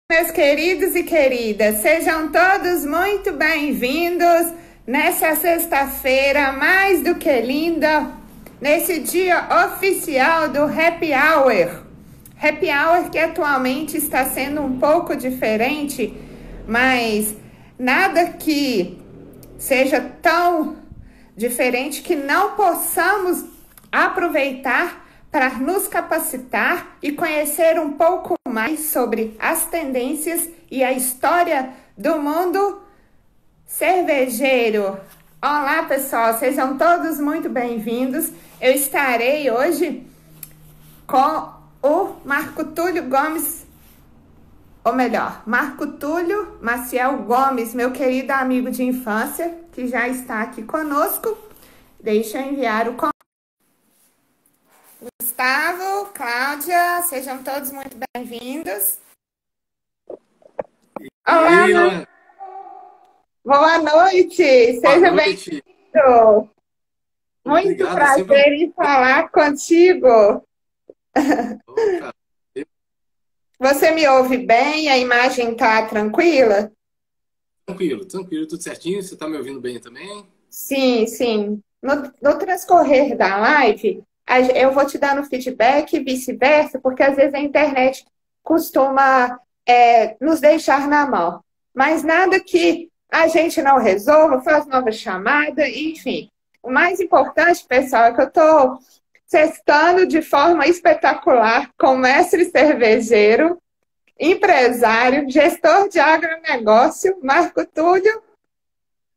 Meus queridos e queridas, sejam todos muito bem-vindos nessa sexta-feira mais do que linda, nesse dia oficial do Happy Hour. Happy Hour que atualmente está sendo um pouco diferente, mas nada que seja tão diferente que não possamos aproveitar para nos capacitar e conhecer um pouco mais sobre as tendências e a história do mundo cervejeiro. Olá, pessoal, sejam todos muito bem-vindos. Eu estarei hoje com o Marco Túlio Gomes, ou melhor, Marco Túlio Maciel Gomes, meu querido amigo de infância, que já está aqui conosco. Deixa eu enviar o convite. Gustavo, Cláudia, sejam todos muito bem-vindos. Olá, boa noite, seja bem-vindo. Muito Obrigado, prazer em falar contigo. Opa. Você me ouve bem? A imagem está tranquila? Tranquilo, tudo certinho. Você está me ouvindo bem também? Sim, sim. No transcorrer da live, eu vou te dando feedback e vice-versa, porque às vezes a internet costuma nos deixar na mão. Mas nada que a gente não resolva, faz nova chamada, enfim. O mais importante, pessoal, é que eu estou testando de forma espetacular com mestre cervejeiro, empresário, gestor de agronegócio, Marco Túlio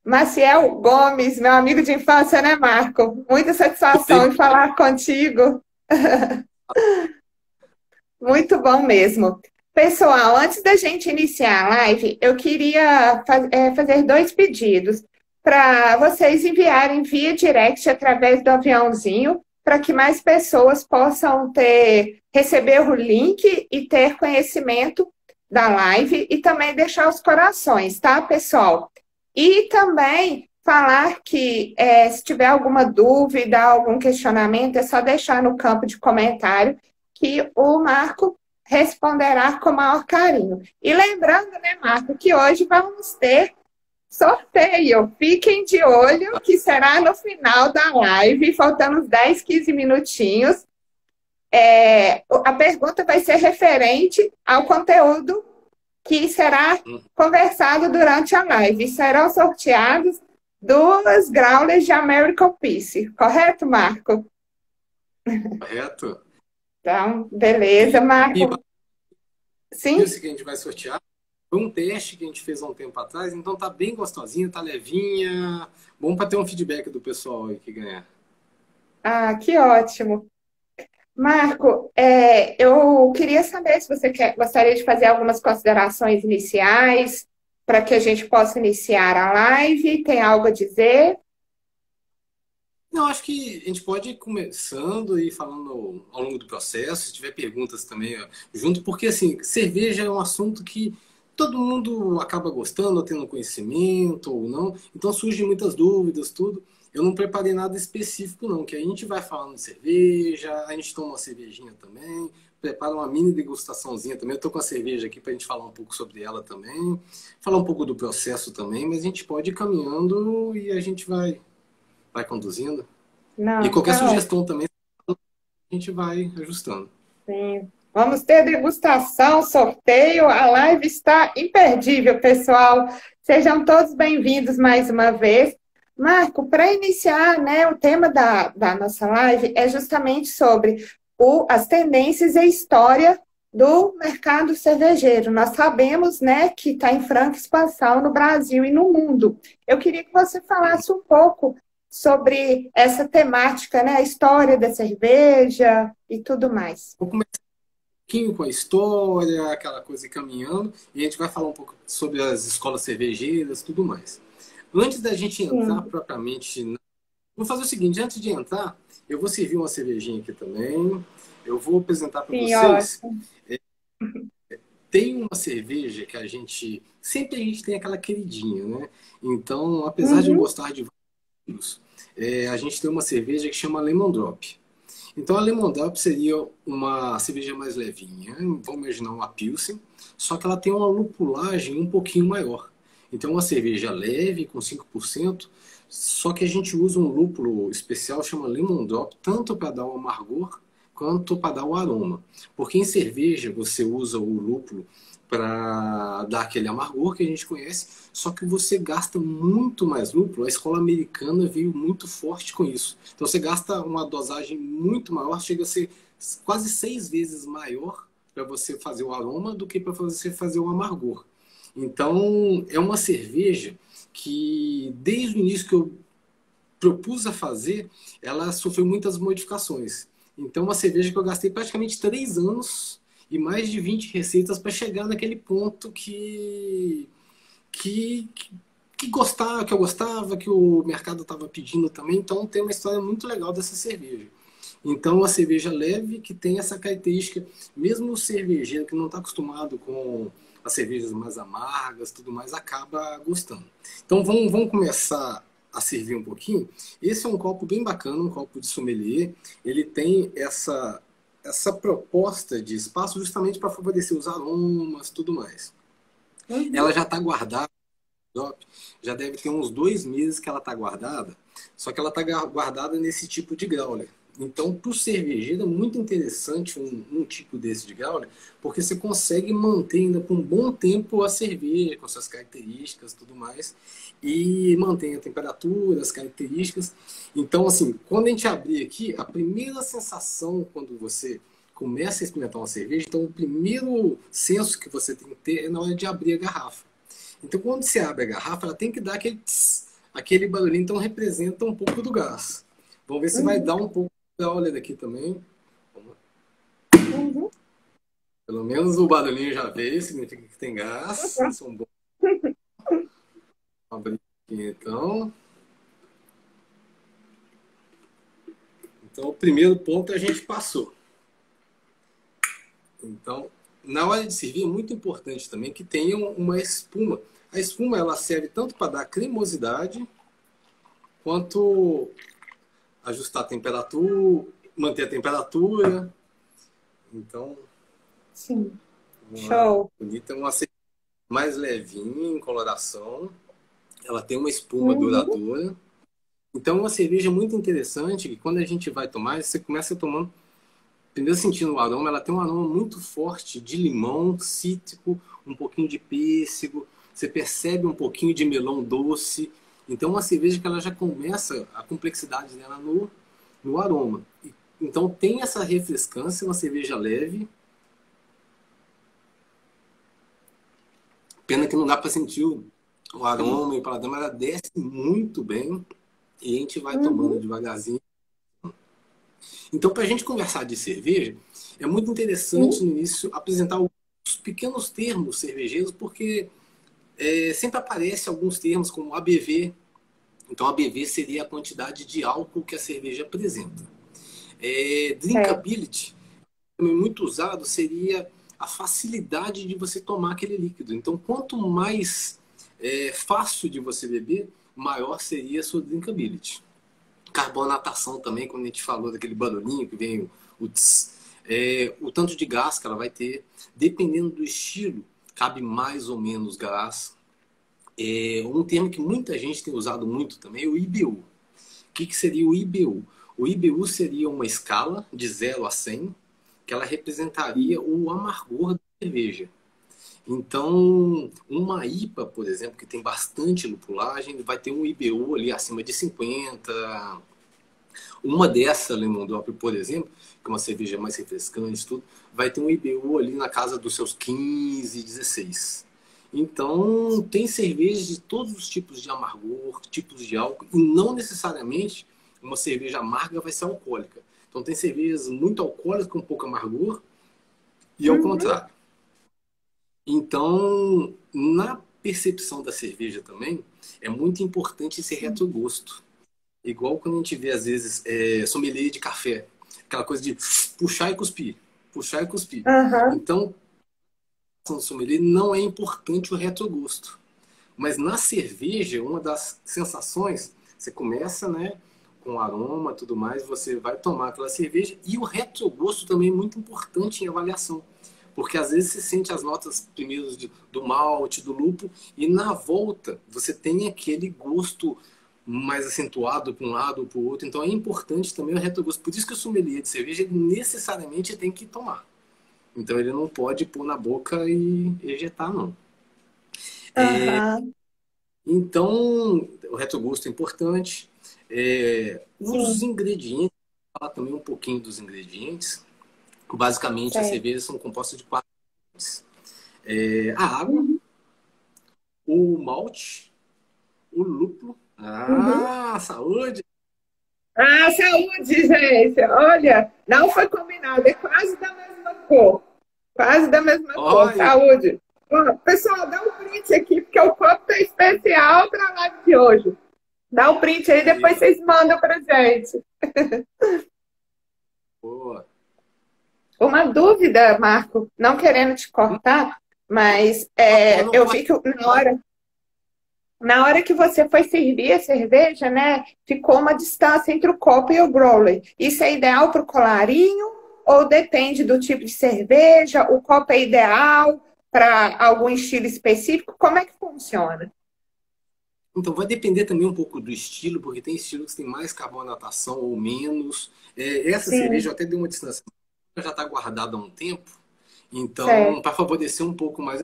Maciel Gomes, meu amigo de infância, né, Marco? Muita satisfação em falar contigo. Muito bom mesmo. Pessoal, antes da gente iniciar a live, eu queria fazer dois pedidos para vocês enviarem via direct através do aviãozinho, para que mais pessoas possam receber o link e ter conhecimento da live e também deixar os corações, tá, pessoal? E também falar que se tiver alguma dúvida, algum questionamento, é só deixar no campo de comentário que o Marco responderá com o maior carinho. E lembrando, né, Marco, que hoje vamos ter sorteio. Fiquem de olho que será no final da live, faltando uns 10, 15 minutinhos. A pergunta vai ser referente ao conteúdo que será conversado durante a live. Serão sorteados 2 growlers de American Peace. Correto, Marco? Correto. Então, beleza, Marco. Sim? Isso que a gente vai sortear foi um teste que a gente fez há um tempo atrás, então tá bem gostosinha, tá levinha. Bom para ter um feedback do pessoal aí que ganhar. Ah, que ótimo. Marco, eu queria saber se você gostaria de fazer algumas considerações iniciais para que a gente possa iniciar a live. Tem algo a dizer? Não, acho que a gente pode ir começando e falando ao longo do processo, se tiver perguntas também, ó, junto, porque assim, cerveja é um assunto que todo mundo acaba gostando, ou tendo conhecimento ou não, então surgem muitas dúvidas, tudo. Eu não preparei nada específico não, que a gente vai falando de cerveja, a gente toma uma cervejinha também, prepara uma mini degustaçãozinha também. Eu tô com a cerveja aqui para a gente falar um pouco sobre ela também, falar um pouco do processo também, mas a gente pode ir caminhando e a gente vai conduzindo. E Não, qualquer tá. sugestão também, a gente vai ajustando. Sim. Vamos ter degustação, sorteio. A live está imperdível, pessoal. Sejam todos bem-vindos mais uma vez. Marco, para iniciar, né, o tema da nossa live é justamente sobre as tendências e a história do mercado cervejeiro. Nós sabemos, né, que está em franca expansão no Brasil e no mundo. Eu queria que você falasse um pouco sobre essa temática, né, a história da cerveja e tudo mais. Vou começar um pouquinho com a história, aquela coisa ir caminhando, e a gente vai falar um pouco sobre as escolas cervejeiras, tudo mais. Antes da gente entrar Sim, propriamente, vou fazer o seguinte, antes de entrar, eu vou servir uma cervejinha aqui também, eu vou apresentar para sim, vocês. ótimo. Tem uma cerveja que sempre a gente tem aquela queridinha, né? Então, apesar de eu Uhum, gostar de vários, a gente tem uma cerveja que chama Lemon Drop. Então a Lemon Drop seria uma cerveja mais levinha, vamos imaginar uma Pilsen, só que ela tem uma lupulagem um pouquinho maior. Então uma cerveja leve, com 5%, só que a gente usa um lúpulo especial, chama Lemon Drop, tanto para dar o amargor quanto para dar o aroma. Porque em cerveja você usa o lúpulo para dar aquele amargor que a gente conhece, só que você gasta muito mais lúpulo. A escola americana veio muito forte com isso. Então você gasta uma dosagem muito maior, chega a ser quase 6 vezes maior para você fazer o aroma do que para você fazer o amargor. Então é uma cerveja que desde o início que eu propus a fazer, ela sofreu muitas modificações. Então, uma cerveja que eu gastei praticamente 3 anos e mais de 20 receitas para chegar naquele ponto que, que eu gostava, que o mercado estava pedindo também. Então, tem uma história muito legal dessa cerveja. Então, uma cerveja leve que tem essa característica, mesmo o cervejeiro que não está acostumado com as cervejas mais amargas, tudo mais, acaba gostando. Então, vamos começar a servir um pouquinho. Esse é um copo bem bacana, um copo de sommelier. Ele tem essa proposta de espaço justamente para favorecer os aromas, tudo mais. Ela Uhum. já está guardada, já deve ter uns 2 meses que ela está guardada, só que ela está guardada nesse tipo de growler. Então, para o cervejeiro, é muito interessante um tipo desse de growler, porque você consegue manter ainda por um bom tempo a cerveja, com suas características e tudo mais, e mantém a temperatura, as características. Então, assim, quando a gente abrir aqui, a primeira sensação quando você começa a experimentar uma cerveja, então o primeiro senso que você tem que ter é na hora de abrir a garrafa. Então, quando você abre a garrafa, ela tem que dar aquele tss, aquele barulhinho, então representa um pouco do gás. Vamos ver se vai Uhum. dar um pouco da óleo daqui também. Uhum. Pelo menos o barulhinho já veio, significa que tem gás. Isso é um bom abrir aqui, então. Então, o primeiro ponto a gente passou. Então, na hora de servir, é muito importante também que tenha uma espuma. A espuma ela serve tanto para dar cremosidade, quanto ajustar a temperatura, manter a temperatura. Então, Sim. uma Show. bonita, uma cerveja mais levinha em coloração. Ela tem uma espuma Uhum. duradoura. Então, é uma cerveja muito interessante que quando a gente vai tomar, você começa tomando, primeiro sentindo o aroma, ela tem um aroma muito forte de limão, cítrico, um pouquinho de pêssego. Você percebe um pouquinho de melão doce. Então, é uma cerveja que ela já começa a complexidade dela no aroma. Então, tem essa refrescância, uma cerveja leve. Pena que não dá para sentir o aroma e o paladar, mas ela desce muito bem e a gente vai tomando Uhum. devagarzinho. Então, para a gente conversar de cerveja, é muito interessante Sim. no início apresentar os pequenos termos cervejeiros, porque sempre aparece alguns termos como ABV. Então, ABV seria a quantidade de álcool que a cerveja apresenta. Certo. Drinkability, também muito usado, seria a facilidade de você tomar aquele líquido. Então, quanto mais fácil de você beber, maior seria a sua drinkability. Carbonatação também, quando a gente falou daquele barulhinho que vem o tss, o tanto de gás que ela vai ter, dependendo do estilo, cabe mais ou menos gás. Um termo que muita gente tem usado muito também é o IBU. O que seria o IBU? O IBU seria uma escala de 0 a 100, que ela representaria o amargor da cerveja. Então, uma IPA, por exemplo, que tem bastante lupulagem, vai ter um IBU ali acima de 50. Uma dessa Lemon Drop, por exemplo, que é uma cerveja mais refrescante, tudo, vai ter um IBU ali na casa dos seus 15, 16. Então, tem cervejas de todos os tipos de amargor, tipos de álcool, e não necessariamente uma cerveja amarga vai ser alcoólica. Então, tem cervejas muito alcoólicas com pouco amargor, e ao Uhum. contrário. Então, na percepção da cerveja também, é muito importante esse retrogosto. Igual quando a gente vê, às vezes, sommelier de café. Aquela coisa de puxar e cuspir. Puxar e cuspir. Aham. Então, no sommelier não é importante o retrogosto. Mas na cerveja, uma das sensações, você começa, né, com aroma e tudo mais, você vai tomar aquela cerveja. E o retrogosto também é muito importante em avaliação. Porque às vezes você sente as notas primeiras do malte, do lúpulo, e na volta você tem aquele gosto mais acentuado para um lado ou para o outro. Então é importante também o retrogosto. Por isso que o sommelier de cerveja ele necessariamente tem que tomar. Então ele não pode pôr na boca e ejetar, não. Aham, Então, o retrogosto é importante. Os sim, ingredientes, vou falar também um pouquinho dos ingredientes. Basicamente, as certo. cervejas são compostas de quatro ingredientes. A água, Uhum, o malte, o lúpulo. uhum. Ah, saúde! Ah, saúde, gente! Olha, não foi combinado, é quase da mesma cor. Quase da mesma cor. Olha, Saúde! Ó, pessoal, dá um print aqui, porque o copo tá especial para a live de hoje. Dá um print aí, aí, depois ó. vocês mandam pra gente. Boa. Uma dúvida, Marco, não querendo te cortar, mas Não eu pode. vi que na hora que você foi servir a cerveja, né, ficou uma distância entre o copo e o growler. Isso é ideal para o colarinho ou depende do tipo de cerveja? O copo é ideal para algum estilo específico? Como é que funciona? Então, vai depender também um pouco do estilo, porque tem estilos que tem mais carbonatação ou menos. Essa cerveja eu Sim, até dei uma distância. Já está guardada há um tempo, então, certo. para favorecer um pouco mais.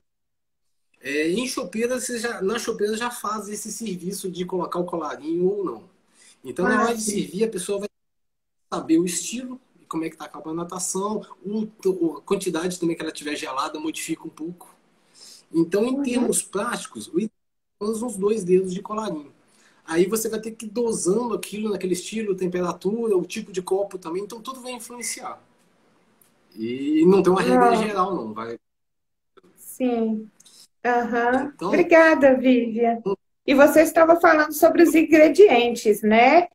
Em chopeira, na chopeira já faz esse serviço de colocar o colarinho ou não. Então, na Ah, hora de sim. servir, a pessoa vai saber o estilo, como é que está a carbonatação, a quantidade também que ela tiver gelada modifica um pouco. Então, em Uhum. termos práticos, o ideal é uns 2 dedos de colarinho. Aí você vai ter que ir dosando aquilo naquele estilo, temperatura, o tipo de copo também, então tudo vai influenciar. E não tem uma regra Ah, geral, não. Vai. sim. Aham. Então, Obrigada, Vivian. E você estava falando sobre os ingredientes, né?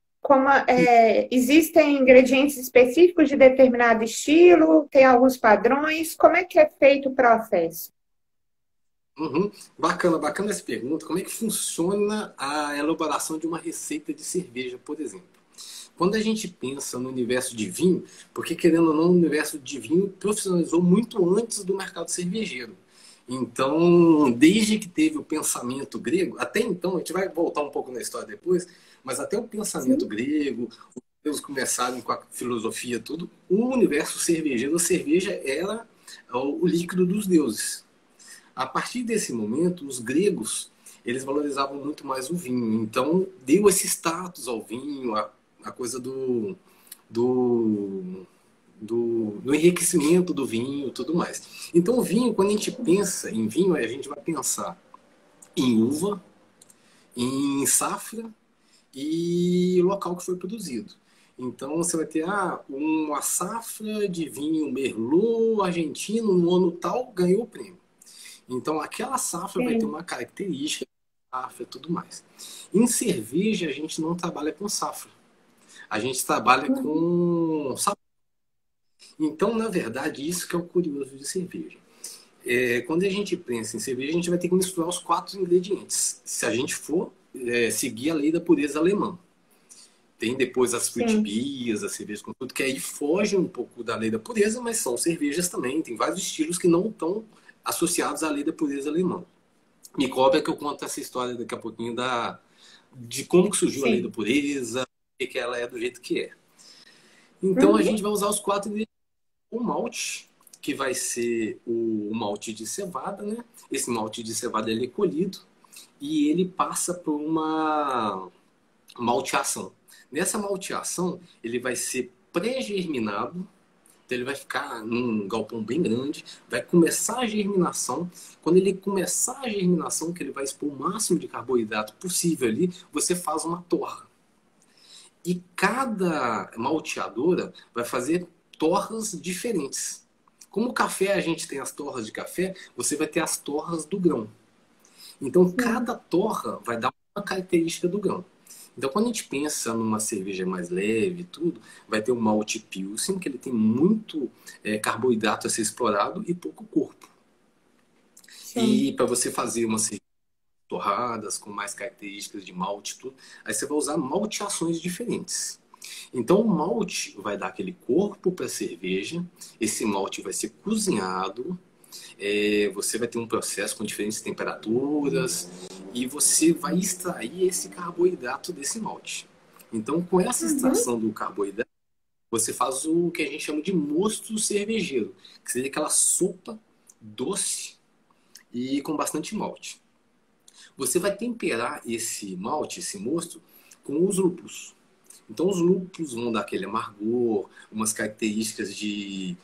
Existem ingredientes específicos de determinado estilo, tem alguns padrões. Como é que é feito o processo? uhum. Bacana, bacana essa pergunta. Como é que funciona a elaboração de uma receita de cerveja, por exemplo? Quando a gente pensa no universo de vinho, porque querendo ou não, o universo de vinho profissionalizou muito antes do mercado cervejeiro. Então, desde que teve o pensamento grego, até então, a gente vai voltar um pouco na história depois, mas até o pensamento Sim, grego, os deuses começaram com a filosofia, tudo, o universo cervejeiro, a cerveja era o líquido dos deuses. A partir desse momento, os gregos eles valorizavam muito mais o vinho. Então, deu esse status ao vinho, a coisa do, do enriquecimento do vinho e tudo mais. Então, o vinho, quando a gente pensa em vinho, a gente vai pensar em uva, em safra e local que foi produzido. Então, você vai ter uma safra de vinho Merlot argentino no ano tal ganhou o prêmio. Então, aquela safra vai ter sim. uma característica, safra e tudo mais. Em cerveja, a gente não trabalha com safra. A gente trabalha Uhum. com sabor. Então, na verdade, isso que é o curioso de cerveja. Quando a gente pensa em cerveja, a gente vai ter que misturar os quatro ingredientes. Se a gente for seguir a lei da pureza alemã. Tem depois as fruit Sim. beers, as cervejas com tudo, que aí foge um pouco da lei da pureza, mas são cervejas também. Tem vários estilos que não estão associados à lei da pureza alemã. Me cobra que eu conto essa história daqui a pouquinho de como que surgiu a lei da Sim. pureza, e que ela é do jeito que é. Então a Uhum. gente vai usar os quatro ingredientes. O malte, que vai ser o malte de cevada, né? Esse malte de cevada ele é colhido e ele passa por uma malteação. Nessa malteação, ele vai ser pré-germinado, então ele vai ficar num galpão bem grande, vai começar a germinação. Quando ele começar a germinação, que ele vai expor o máximo de carboidrato possível ali, você faz uma torra. E cada malteadora vai fazer torras diferentes. Como o café a gente tem as torras de café, você vai ter as torras do grão. Então Sim. cada torra vai dar uma característica do grão. Então quando a gente pensa numa cerveja mais leve e tudo, vai ter o malte pilsen, que ele tem muito carboidrato a ser explorado e pouco corpo. Sim. E para você fazer uma cerveja torradas, com mais características de malte, tudo. Aí você vai usar malteações diferentes. Então o malte vai dar aquele corpo para a cerveja, esse malte vai ser cozinhado, você vai ter um processo com diferentes temperaturas e você vai extrair esse carboidrato desse malte. Então, com essa Uhum. extração do carboidrato, você faz o que a gente chama de mosto cervejeiro, que seria aquela sopa doce e com bastante malte. Você vai temperar esse malte, esse mosto, com os lúpulos. Então, os lúpulos vão dar aquele amargor, umas características de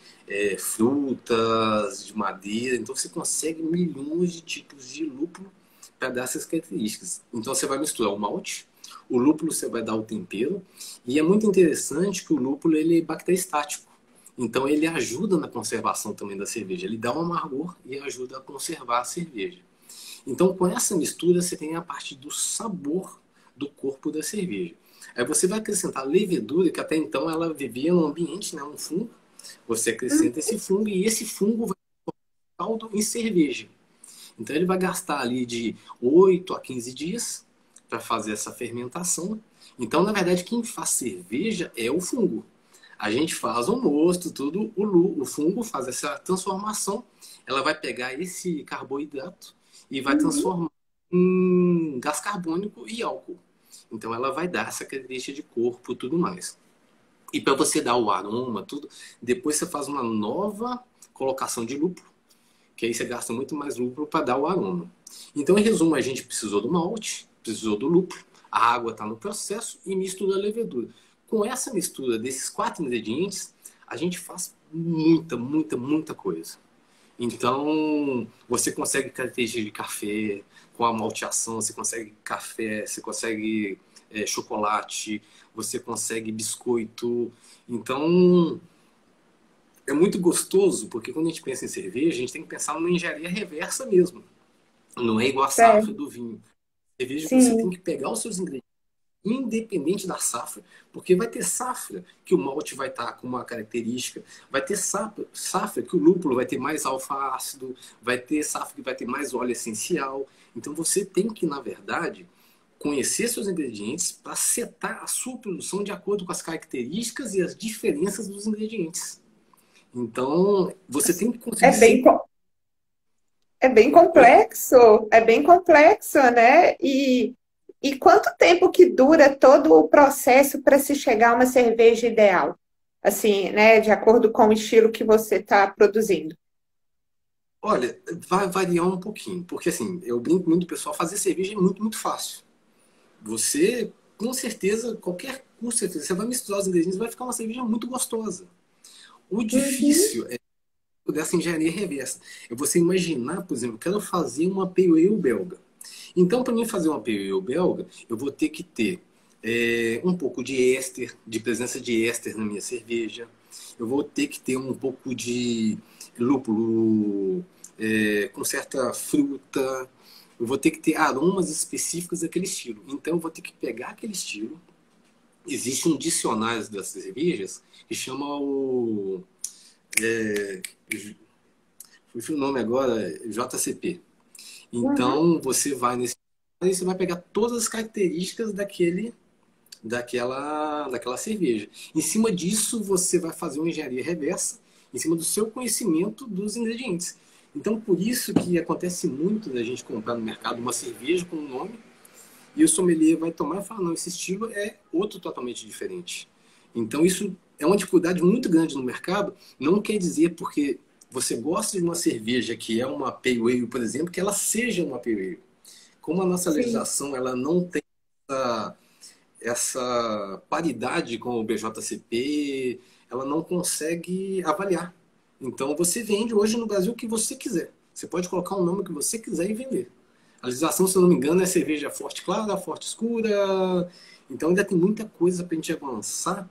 frutas, de madeira. Então, você consegue milhões de tipos de lúpulo para dar essas características. Então, você vai misturar o malte, o lúpulo você vai dar o tempero. E é muito interessante que o lúpulo ele é bacteriostático. Então, ele ajuda na conservação também da cerveja. Ele dá um amargor e ajuda a conservar a cerveja. Então, com essa mistura, você tem a parte do sabor do corpo da cerveja. Aí você vai acrescentar levedura, que até então ela vivia no ambiente, né, um fungo. Você acrescenta esse fungo e esse fungo vai caldo em cerveja. Então ele vai gastar ali de 8 a 15 dias para fazer essa fermentação. Então, na verdade, quem faz cerveja é o fungo. A gente faz o mosto, tudo, o fungo faz essa transformação. Ela vai pegar esse carboidrato e vai Uhum. transformar em gás carbônico e álcool. Então ela vai dar essa característica de corpo e tudo mais. E para você dar o aroma, tudo, depois você faz uma nova colocação de lúpulo, que aí você gasta muito mais lúpulo para dar o aroma. Então, em resumo, a gente precisou do malte, precisou do lúpulo, a água está no processo e mistura a levedura. Com essa mistura desses 4 ingredientes, a gente faz muita, muita, muita coisa. Então, você consegue características de café, com a malteação, você consegue café, você consegue chocolate, você consegue biscoito. Então, é muito gostoso, porque quando a gente pensa em cerveja, a gente tem que pensar numa engenharia reversa mesmo. Não é igual a safra Certo. do vinho. Cerveja, você tem Sim. que pegar os seus ingredientes, independente da safra, porque vai ter safra que o malte vai estar com uma característica, vai ter safra que o lúpulo vai ter mais alfa-ácido, vai ter safra que vai ter mais óleo essencial. Então você tem que, na verdade, conhecer seus ingredientes para setar a sua produção de acordo com as características e as diferenças dos ingredientes. Então, você tem que É conseguir bem, sempre. Oi? é bem complexo, né? E quanto tempo que dura todo o processo para se chegar a uma cerveja ideal? Assim, né? De acordo com o estilo que você está produzindo. Olha, vai variar um pouquinho, porque assim, eu brinco muito, pessoal, fazer cerveja é muito, muito fácil. Você, com certeza, qualquer curso que você vai misturar os ingredientes, vai ficar uma cerveja muito gostosa. O Uhum, difícil é dessa engenharia reversa. É você imaginar, por exemplo, eu quero fazer uma pale ale belga. Então, para mim fazer uma pale ale belga, eu vou ter que ter um pouco de éster, de presença de éster na minha cerveja. Eu vou ter que ter um pouco de lúpulo com certa fruta. Eu vou ter que ter aromas específicos daquele estilo. Então, eu vou ter que pegar aquele estilo. Existe um dicionário das cervejas que chama o. É, Fugiu o nome agora, JCP. uhum. Então, você vai nesse. Aí você vai pegar todas as características daquela cerveja. Em cima disso, você vai fazer uma engenharia reversa, em cima do seu conhecimento dos ingredientes. Então, por isso que acontece muito da gente comprar no mercado uma cerveja com um nome e o sommelier vai tomar e falar, não, esse estilo é outro totalmente diferente. Então, isso é uma dificuldade muito grande no mercado. Não quer dizer porque você gosta de uma cerveja que é uma pale ale, por exemplo, que ela seja uma pale ale. Como a nossa Sim. legislação ela não tem essa paridade com o BJCP, ela não consegue avaliar. Então, você vende hoje no Brasil o que você quiser. Você pode colocar o nome que você quiser e vender. A legislação, se eu não me engano, é cerveja forte clara, forte escura. Então ainda tem muita coisa para a gente avançar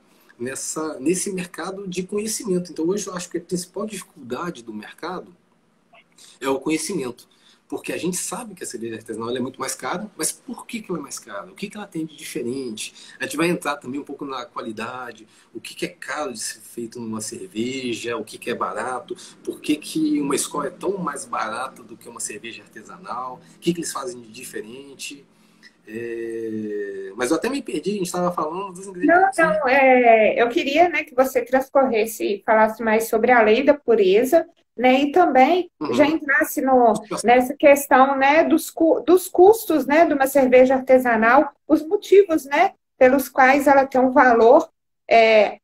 nesse mercado de conhecimento. Então hoje eu acho que a principal dificuldade do mercado é o conhecimento. Porque a gente sabe que a cerveja artesanal ela é muito mais cara, mas por que ela é mais cara? O que ela tem de diferente? A gente vai entrar também um pouco na qualidade, o que é caro de ser feito numa cerveja, o que é barato, por que uma escola é tão mais barata do que uma cerveja artesanal, o que eles fazem de diferente. Mas eu até me perdi, a gente estava falando dos Não, ingredientes, né? não, eu queria, né, que você transcorresse e falasse mais sobre a lei da pureza, né, e também já Uhum. entrasse nessa questão, né, dos custos, né, de uma cerveja artesanal, os motivos, né, pelos quais ela tem um valor é,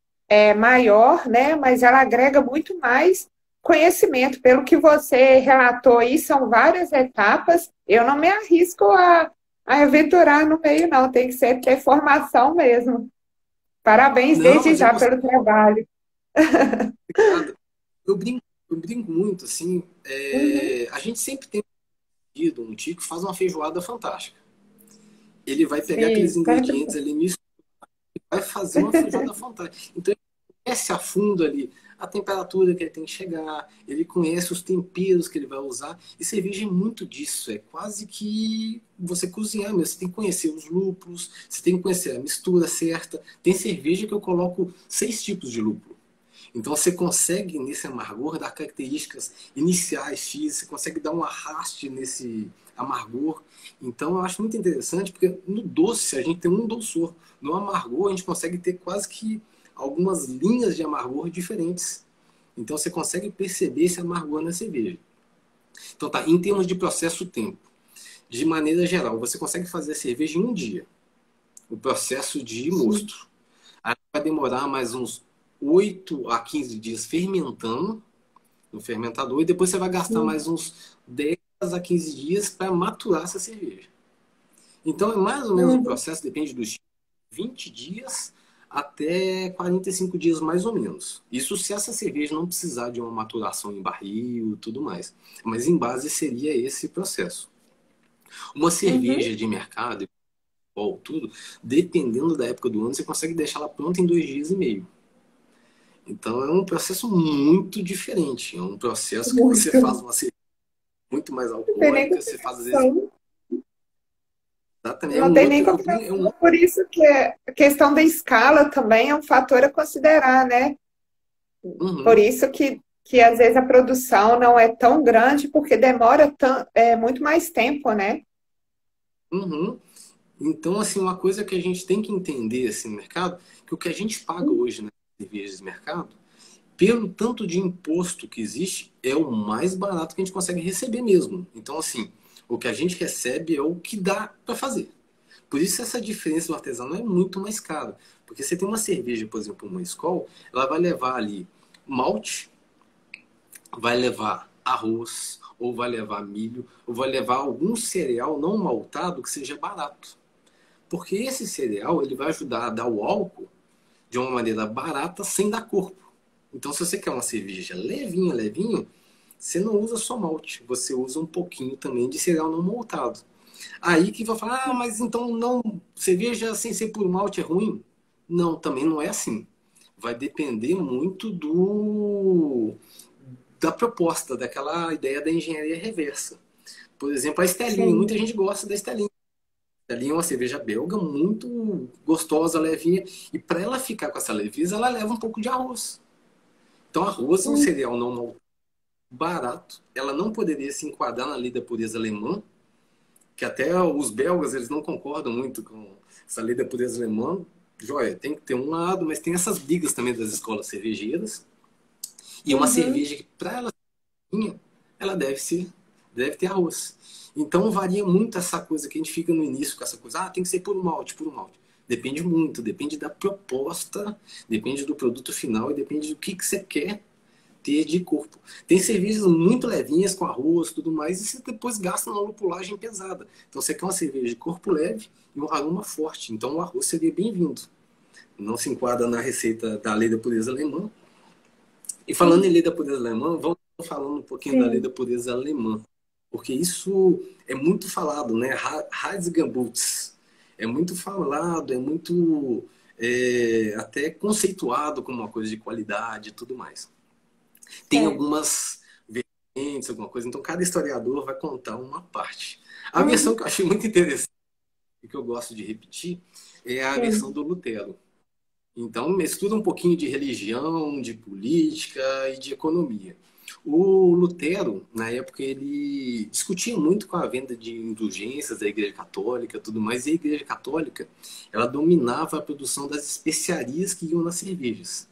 maior, né, mas ela agrega muito mais conhecimento. Pelo que você relatou aí, são várias etapas, eu não me arrisco a aventurar no meio, não, tem que ser ter formação mesmo. Parabéns Não, desde mas é já pelo trabalho. complicado. Eu brinco muito, assim, Uhum. a gente sempre tem um tio que faz uma feijoada fantástica. Ele vai pegar Sim, aqueles sempre. ingredientes ali, vai fazer uma feijoada fantástica. Então, ele conhece a fundo ali a temperatura que ele tem que chegar, ele conhece os temperos que ele vai usar, e cerveja é muito disso, é quase que você cozinhar mesmo, você tem que conhecer os lúpulos, você tem que conhecer a mistura certa. Tem cerveja que eu coloco 6 tipos de lúpulo. Então você consegue nesse amargor dar características iniciais X, você consegue dar um arraste nesse amargor. Então eu acho muito interessante porque no doce a gente tem um doçor, no amargor a gente consegue ter quase que algumas linhas de amargor diferentes. Então você consegue perceber esse amargor na cerveja. Então tá, em termos de processo tempo, de maneira geral, você consegue fazer a cerveja em um dia, o processo de Sim. mosto. Aí vai demorar mais uns 8 a 15 dias fermentando no fermentador e depois você vai gastar Sim. mais uns 10 a 15 dias para maturar essa cerveja. Então é mais ou menos o Uhum. processo, depende dos 20 dias até 45 dias mais ou menos. Isso se essa cerveja não precisar de uma maturação em barril e tudo mais. Mas em base seria esse processo. Uma Uhum. cerveja de mercado, ou tudo, dependendo da época do ano, você consegue deixar ela pronta em 2 dias e meio. Então é um processo muito diferente. É um processo que você Muito. faz uma cerveja muito mais Não tem nem alcoólica, você faz às vezes. comparação. Exatamente, é Não um tem nem outro. comparação. Por isso que a questão da escala também é um fator a considerar, né? Por Uhum, isso que às vezes a produção não é tão grande, porque demora muito mais tempo, né? uhum. Então, assim, uma coisa que a gente tem que entender assim, no mercado, que o que a gente paga hoje nas cervejas de mercado, pelo tanto de imposto que existe, é o mais barato que a gente consegue receber mesmo. Então, assim, o que a gente recebe é o que dá para fazer. Por isso essa diferença do artesanal é muito mais caro. Porque você tem uma cerveja, por exemplo, uma Skol, ela vai levar ali malte, vai levar arroz, ou vai levar milho, ou vai levar algum cereal não maltado que seja barato. Porque esse cereal ele vai ajudar a dar o álcool de uma maneira barata sem dar corpo. Então, se você quer uma cerveja levinha, levinha, você não usa só malte, você usa um pouquinho também de cereal não maltado. Aí que vai falar, ah, mas então não, cerveja sem ser por malte é ruim? Não, também não é assim. Vai depender muito da proposta, daquela ideia da engenharia reversa. Por exemplo, a Stellinha, Sim. muita gente gosta da Stellinha. A Stellinha é uma cerveja belga muito gostosa, levinha, e para ela ficar com essa leveza, ela leva um pouco de arroz. Então, arroz é um Hum. cereal não maltado, barato, ela não poderia se enquadrar na lei da pureza alemã, que até os belgas eles não concordam muito com essa lei da pureza alemã. Joia, tem que ter um lado, mas tem essas brigas também das escolas cervejeiras. E uma Uhum. cerveja que, para ela ela deve ter arroz. Então varia muito essa coisa que a gente fica no início com essa coisa, ah, tem que ser puro malte, puro malte. Depende muito, depende da proposta, depende do produto final e depende do que você quer ter de corpo. Tem cervejas muito levinhas com arroz e tudo mais, e você depois gasta uma lupulagem pesada. Então você quer uma cerveja de corpo leve e um aroma forte. Então o arroz seria bem-vindo. Não se enquadra na receita da lei da pureza alemã. E falando em lei da pureza alemã, vamos falando um pouquinho da lei Sim. da pureza alemã. Porque isso é muito falado, né? Heizgebutz. É muito falado, é muito até conceituado como uma coisa de qualidade e tudo mais. Tem Certo. algumas alguma coisa. Então, cada historiador vai contar uma parte. A versão Uhum, que eu achei muito interessante e que eu gosto de repetir é a versão sim. do Lutero. Então, estuda um pouquinho de religião, de política e de economia. O Lutero, na época, ele discutia muito com a venda de indulgências da Igreja Católica e tudo mais, e a Igreja Católica, ela dominava a produção das especiarias que iam nas cervejas.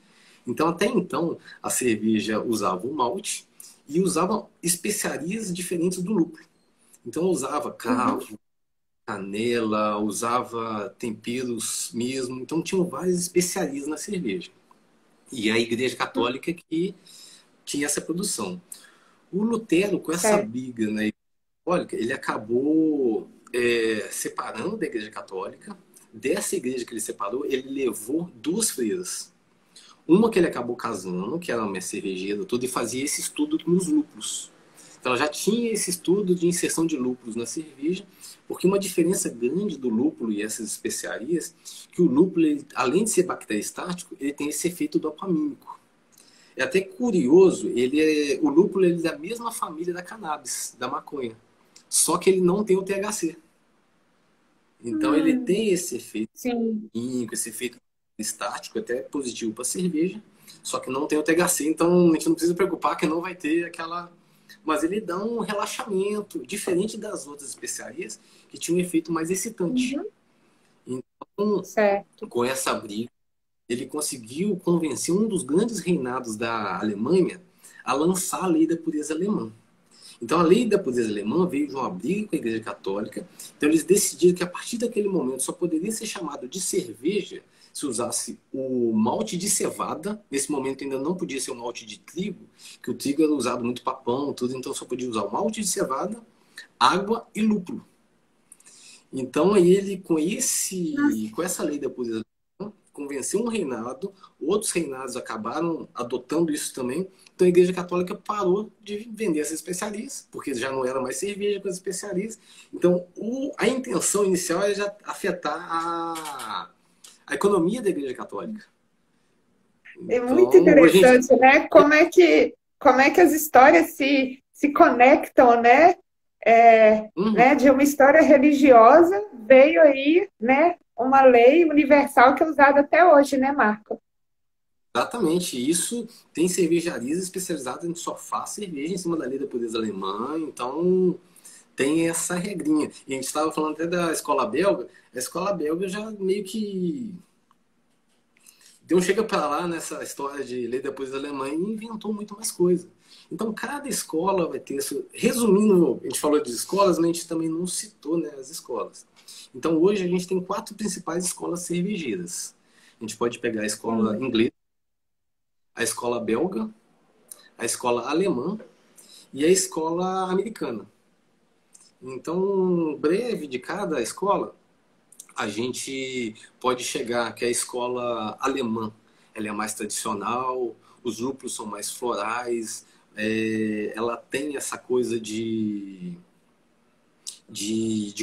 Então, até então, a cerveja usava o malte e usava especiarias diferentes do lúpulo. Então, usava Uhum, cravo, canela, usava temperos mesmo. Então, tinham várias especiarias na cerveja. E a Igreja uhum, Católica que tinha essa produção. O Lutero, com essa certo. briga na Igreja Católica, ele acabou separando da Igreja Católica. Dessa igreja que ele separou, ele levou duas freiras. Uma que ele acabou casando, que era uma cervejeira, tudo, e fazia esse estudo nos lúpulos. Então, ela já tinha esse estudo de inserção de lúpulos na cerveja, porque uma diferença grande do lúpulo e essas especiarias, que o lúpulo, ele, além de ser bacteriostático, ele tem esse efeito dopamínico. É até curioso, o lúpulo ele é da mesma família da cannabis, da maconha, só que ele não tem o THC. Então ele Hum, tem esse efeito sim. químico, esse efeito estático, até positivo para cerveja, só que não tem o THC, então a gente não precisa preocupar que não vai ter aquela. Mas ele dá um relaxamento, diferente das outras especiarias, que tinha um efeito mais excitante. Uhum, Então, certo. com essa briga, ele conseguiu convencer um dos grandes reinados da Alemanha a lançar a lei da pureza alemã. Então, a lei da pureza alemã veio de uma briga com a Igreja Católica. Então, eles decidiram que a partir daquele momento só poderia ser chamado de cerveja se usasse o malte de cevada. Nesse momento ainda não podia ser o malte de trigo, que o trigo era usado muito para pão, tudo, então só podia usar o malte de cevada, água e lúpulo. Então, ele, Nossa, com essa lei da pureza, convenceu um reinado, outros reinados acabaram adotando isso também. Então, a Igreja Católica parou de vender essas especiarias, porque já não era mais cerveja com as especiarias. Então, a intenção inicial era já afetar a economia da Igreja Católica. é muito Então, hoje a gente. interessante, né? Como é que as histórias se conectam, né? Uhum. Né? De uma história religiosa veio aí, né? Uma lei universal que é usada até hoje, né, Marco? Exatamente, isso tem cervejarias especializadas em sofá cerveja em cima da lei da pureza alemã, então tem essa regrinha. E a gente estava falando até da escola belga, a escola belga já meio que deu chega para lá nessa história de lei da pureza alemã e inventou muito mais coisa. Então cada escola vai ter isso. Resumindo, a gente falou de escolas, mas a gente também não citou, né, as escolas. Então hoje a gente tem quatro principais escolas cervejeiras. A gente pode pegar a escola Sim. inglesa, a escola belga, a escola alemã e a escola americana. Então, breve de cada escola, a gente pode chegar que a escola alemã ela é mais tradicional, os lúpulos são mais florais, ela tem essa coisa de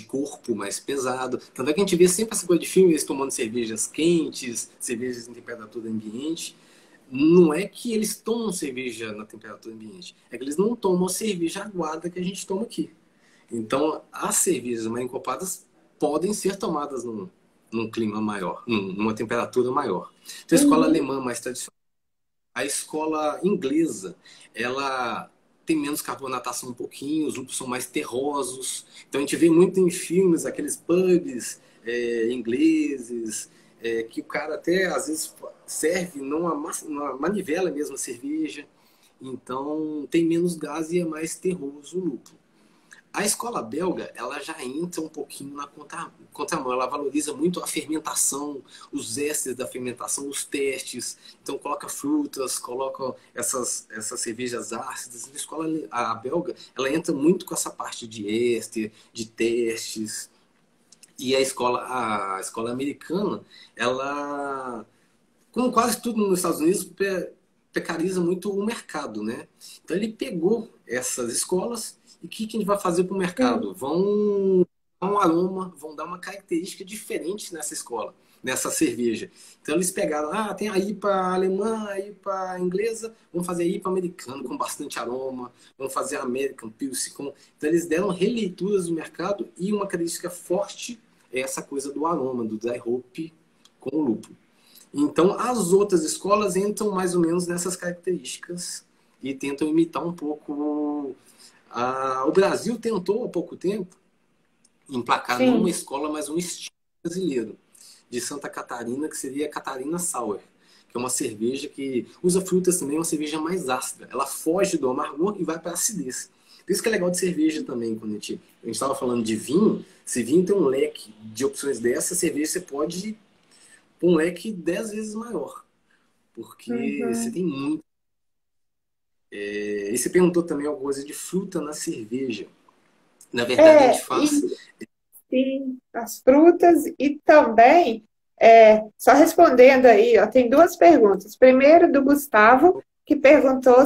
corpo mais pesado. Tanto é que a gente vê sempre essa coisa de filmes tomando cervejas quentes, cervejas em temperatura ambiente. Não é que eles tomam cerveja na temperatura ambiente, é que eles não tomam a cerveja aguada que a gente toma aqui. Então, as cervejas mais encopadas podem ser tomadas num clima maior, numa temperatura maior. Então, a escola Uhum. alemã mais tradicional. A escola inglesa, ela tem menos carbonatação um pouquinho, os lúpulos são mais terrosos. Então, a gente vê muito em filmes, aqueles pubs ingleses, que o cara até, às vezes, serve numa manivela mesmo a cerveja. Então, tem menos gás e é mais terroso o lúpulo. A escola belga, ela já entra um pouquinho na contramão. Ela valoriza muito a fermentação, os ésteres da fermentação, os testes. Então, coloca frutas, coloca essas cervejas ácidas. A belga, ela entra muito com essa parte de éster, de testes. E a escola americana, ela, como quase tudo nos Estados Unidos, precariza muito o mercado, né? Então ele pegou essas escolas e o que a gente vai fazer para o Sim. mercado? Vão dar um aroma, vão dar uma característica diferente nessa escola. nessa cerveja. Então eles pegaram, tem a IPA alemã, a IPA inglesa, vamos fazer a IPA americana com bastante aroma, vamos fazer a American Pilsen. Então eles deram releituras do mercado e uma característica forte é essa coisa do aroma, do dry hop com o lúpulo. Então as outras escolas entram mais ou menos nessas características e tentam imitar um pouco. O Brasil tentou há pouco tempo emplacar não uma Sim. escola, mas um estilo brasileiro de Santa Catarina, que seria a Catarina Sour, que é uma cerveja que usa frutas também, é uma cerveja mais ácida. Ela foge do amargor e vai para a acidez. Por isso que é legal de cerveja também, quando a gente estava falando de vinho, se vinho tem um leque de opções dessa, cerveja você pode ir para um leque 10 vezes maior, porque você Uhum. tem muito. E você perguntou também alguma coisa de fruta na cerveja. Na verdade, a gente faz. E sim, as frutas e também, só respondendo aí, ó, tem duas perguntas. Primeiro, do Gustavo, que perguntou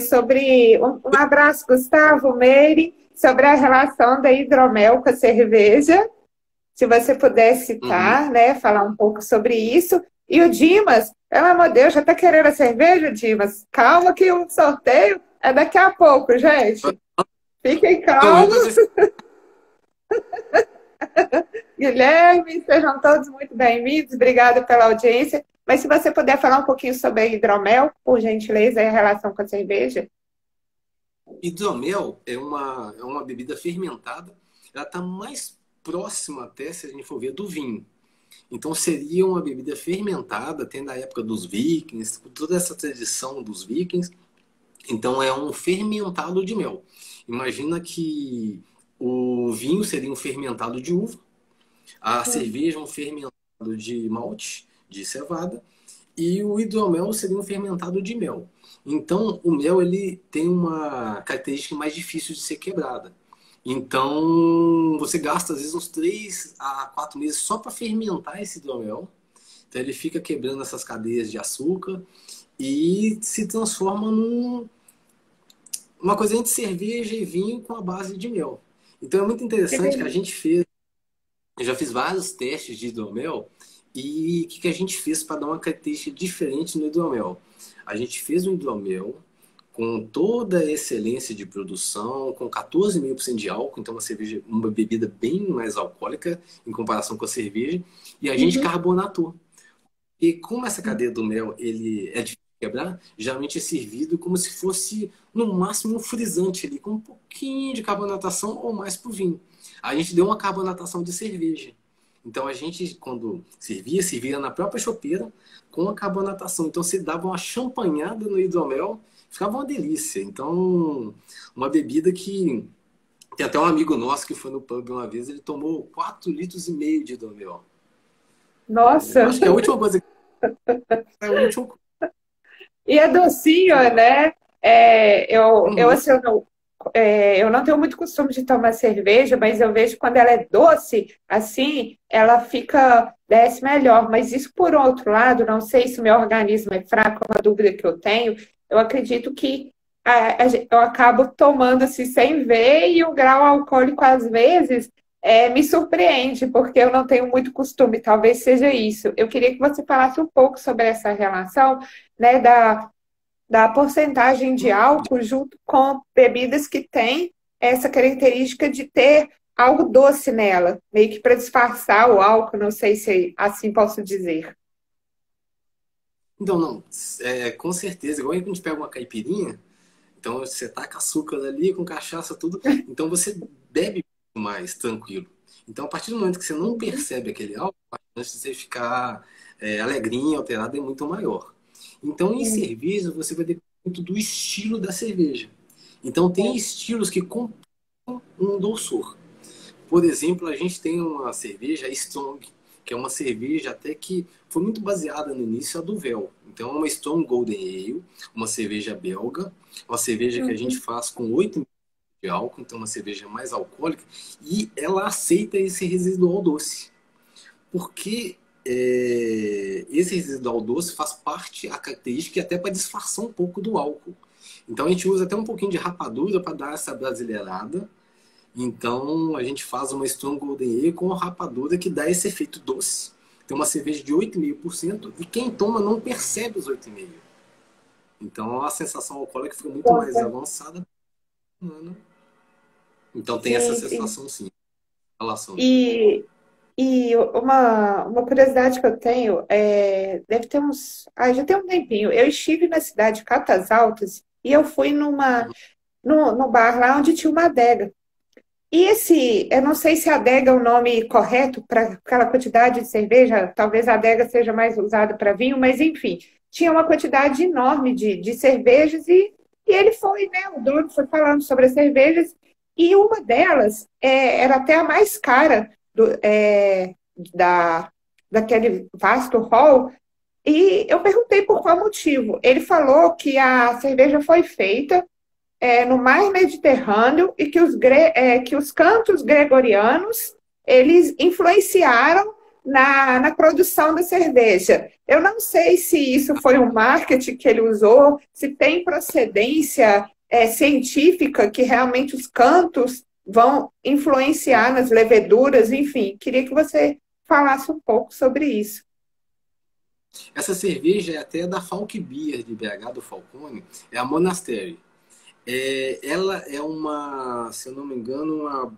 sobre. Um abraço, Gustavo, Meire, sobre a relação da hidromel com a cerveja. Se você puder Uhum. citar, né, falar um pouco sobre isso. E o Dimas, pelo amor de Deus, já está querendo a cerveja, Dimas? Calma que o sorteio é daqui a pouco, gente. Fiquem Então, eu calmos. Guilherme, sejam todos muito bem-vindos. Obrigada pela audiência. Mas se você puder falar um pouquinho sobre a hidromel, por gentileza, e a relação com a cerveja. hidromel é uma bebida fermentada. Ela está mais próxima até, se a gente for ver, do vinho. Então seria uma bebida fermentada, tendo a época dos vikings, toda essa tradição dos vikings. Então é um fermentado de mel. Imagina que o vinho seria um fermentado de uva, a cerveja um fermentado de malte, de cevada, e o hidromel seria um fermentado de mel. Então, o mel ele tem uma característica mais difícil de ser quebrada. Então, você gasta às vezes uns 3 a 4 meses só para fermentar esse hidromel. Então, ele fica quebrando essas cadeias de açúcar e se transforma numa coisa entre cerveja e vinho com a base de mel. Então, é muito interessante que a gente fez. Eu já fiz vários testes de hidromel e o que a gente fez para dar uma característica diferente no hidromel? A gente fez um hidromel com toda a excelência de produção, com 14,5% de álcool, então uma cerveja, uma bebida bem mais alcoólica em comparação com a cerveja, e a gente Uhum. carbonatou. E como essa cadeia do mel ele é difícil de quebrar, geralmente é servido como se fosse no máximo um frisante ali, com um pouquinho de carbonatação ou mais pro vinho. A gente deu uma carbonatação de cerveja. Então a gente, quando servia na própria chopeira com a carbonatação. Então você dava uma champanhada no hidromel, ficava uma delícia. Então, uma bebida que. Tem até um amigo nosso que foi no pub uma vez, ele tomou 4,5 litros de hidromel. Eu Nossa, acho que é a última coisa. É a última. e é docinho, né? Uhum. Assim, eu não tenho muito costume de tomar cerveja, mas eu vejo quando ela é doce, assim, ela desce melhor. Mas isso, por outro lado, não sei se o meu organismo é fraco, é uma dúvida que eu tenho, eu acredito que eu acabo tomando assim sem ver e o grau alcoólico, às vezes, me surpreende, porque eu não tenho muito costume, talvez seja isso. Eu queria que você falasse um pouco sobre essa relação, né, da porcentagem de álcool junto com bebidas que têm essa característica de ter algo doce nela, meio que para disfarçar o álcool, não sei se assim posso dizer. Então, não, com certeza. Igual a gente pega uma caipirinha, então você taca açúcar ali com cachaça, tudo, então você bebe mais tranquilo. Então, a partir do momento que você não percebe aquele álcool, a chance de você ficar alegrinho, alterado é muito maior. Então, em Sim, cerveja, você vai depender muito do estilo da cerveja. Então, tem estilos que compõem um doçor. Por exemplo, a gente tem uma cerveja Strong, que é uma cerveja até que foi muito baseada no início a Duvel. Então, é uma Strong Golden Ale, uma cerveja belga, uma cerveja que a gente faz com 8 de álcool, então uma cerveja mais alcoólica, e ela aceita esse residual doce. Porque esse residual doce faz parte, a característica, e até para disfarçar um pouco do álcool. Então a gente usa até um pouquinho de rapadura para dar essa brasileirada, então a gente faz uma Strong Golden Ale com rapadura que dá esse efeito doce. tem uma cerveja de 8,5% e quem toma não percebe os 8,5%. Então a sensação alcoólica fica muito mais Poxa, avançada. Né? Então tem essa sim, sim. sensação sim, relação de. E, e uma curiosidade que eu tenho deve ter uns. Ah, já tem um tempinho. Eu estive na cidade de Catas Altas e eu fui no bar lá onde tinha uma adega. E eu não sei se adega é o nome correto para aquela quantidade de cerveja, talvez a adega seja mais usada para vinho, mas enfim, tinha uma quantidade enorme de cervejas e ele foi, né, o dono foi falando sobre as cervejas e uma delas era até a mais cara da, daquele vasto hall e eu perguntei por qual motivo. Ele falou que a cerveja foi feita no mar Mediterrâneo e que os cantos gregorianos eles influenciaram na produção da cerveja. Eu não sei se isso foi um marketing que ele usou, se tem procedência científica que realmente os cantos vão influenciar nas leveduras, enfim. Queria que você falasse um pouco sobre isso. Essa cerveja é até da Falk Beer de BH, do Falcone, é a Monastery. Ela é uma, se eu não me engano,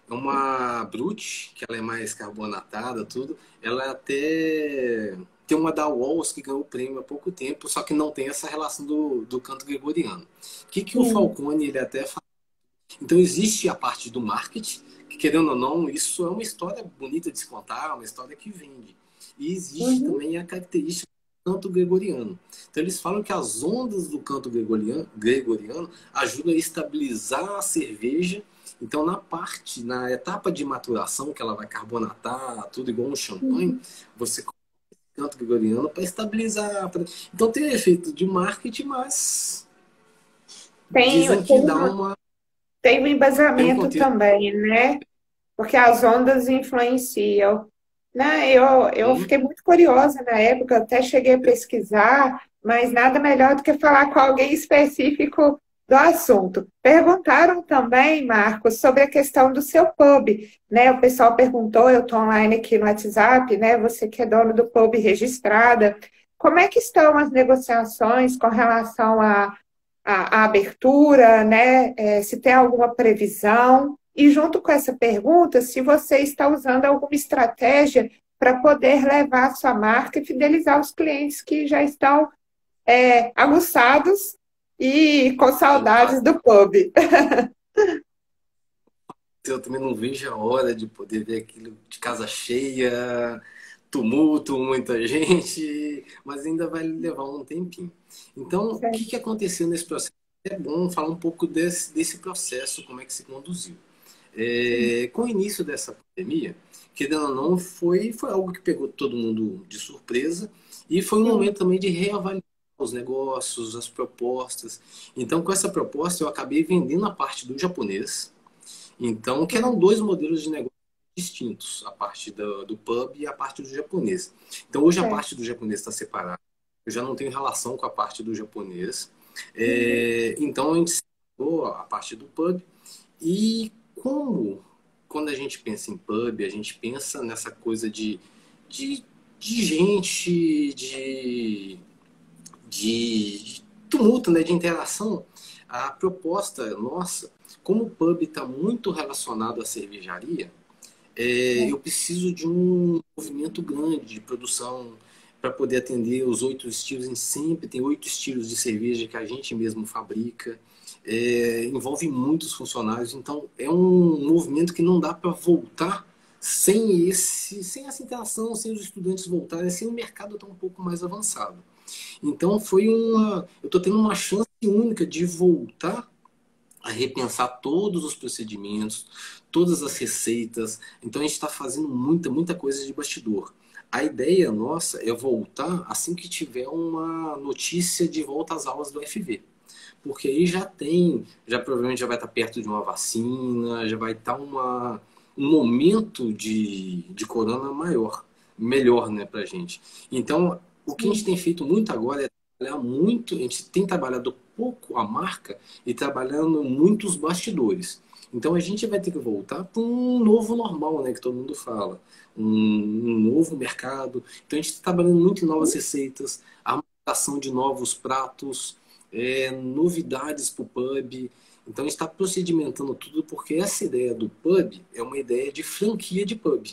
uma Brut, que ela é mais carbonatada, tudo. Ela até tem uma da Walls que ganhou o prêmio há pouco tempo, só que não tem essa relação do canto gregoriano. O que o Sim. Falcone ele até fala? Então existe a parte do marketing, que querendo ou não, isso é uma história bonita de se contar, uma história que vende. E existe Uhum. também a característica do canto gregoriano. Então eles falam que as ondas do canto gregoriano ajudam a estabilizar a cerveja. Então na etapa de maturação, que ela vai carbonatar, tudo igual um champanhe, Uhum. você coloca o canto gregoriano para estabilizar. Então tem efeito de marketing, mas dizem que Tem dá uma. tem um Tem um embasamento contexto. também, né? Porque as ondas influenciam. Né? Eu fiquei muito curiosa na época, até cheguei a pesquisar, mas nada melhor do que falar com alguém específico do assunto. Perguntaram também, Marcos, sobre a questão do seu pub, né? O pessoal perguntou, eu estou online aqui no WhatsApp, né? Você que é dono do pub registrada, como é que estão as negociações com relação à abertura, né? Se tem alguma previsão? E junto com essa pergunta, se você está usando alguma estratégia para poder levar a sua marca e fidelizar os clientes que já estão aguçados e com saudades do pub. Eu também não vejo a hora de poder ver aquilo de casa cheia, tumulto, muita gente, mas ainda vai levar um tempinho. Então, o que aconteceu nesse processo? É bom falar um pouco desse processo, como é que se conduziu. Com o início dessa pandemia, querendo ou não, foi algo que pegou todo mundo de surpresa e foi um Sim, momento também de reavaliar os negócios, as propostas. Então, com essa proposta, eu acabei vendendo a parte do japonês. Então, que eram dois modelos de negócio distintos, a parte do pub e a parte do japonês. Então, hoje a certo. parte do japonês está separada. Eu já não tenho relação com a parte do japonês. Uhum. Então, a gente separou a parte do pub. E como, quando a gente pensa em pub, a gente pensa nessa coisa de gente, de tumulto, né, de interação, a proposta nossa, como o pub está muito relacionado à cervejaria, eu preciso de um movimento grande de produção para poder atender os 8 estilos. Em sempre tem 8 estilos de cerveja que a gente mesmo fabrica. Envolve muitos funcionários, então é um movimento que não dá para voltar sem essa interação, sem os estudantes voltarem, sem o mercado estar um pouco mais avançado. Então eu estou tendo uma chance única de voltar a repensar todos os procedimentos, todas as receitas. Então a gente está fazendo muita coisa de bastidor. A ideia nossa é voltar assim que tiver uma notícia de volta às aulas do FV. Porque aí já provavelmente já vai estar perto de uma vacina, já vai estar um momento de corona maior, melhor, né, pra gente. Então, o que a gente Sim. tem feito muito agora é trabalhar muito, a gente tem trabalhado pouco a marca e trabalhando muitos bastidores. Então a gente vai ter que voltar para um novo normal, né, que todo mundo fala. Um novo mercado. Então a gente está trabalhando muito em novas receitas, harmonização de novos pratos, novidades para o pub. Então a gente está procedimentando tudo porque essa ideia do pub é uma ideia de franquia de pub.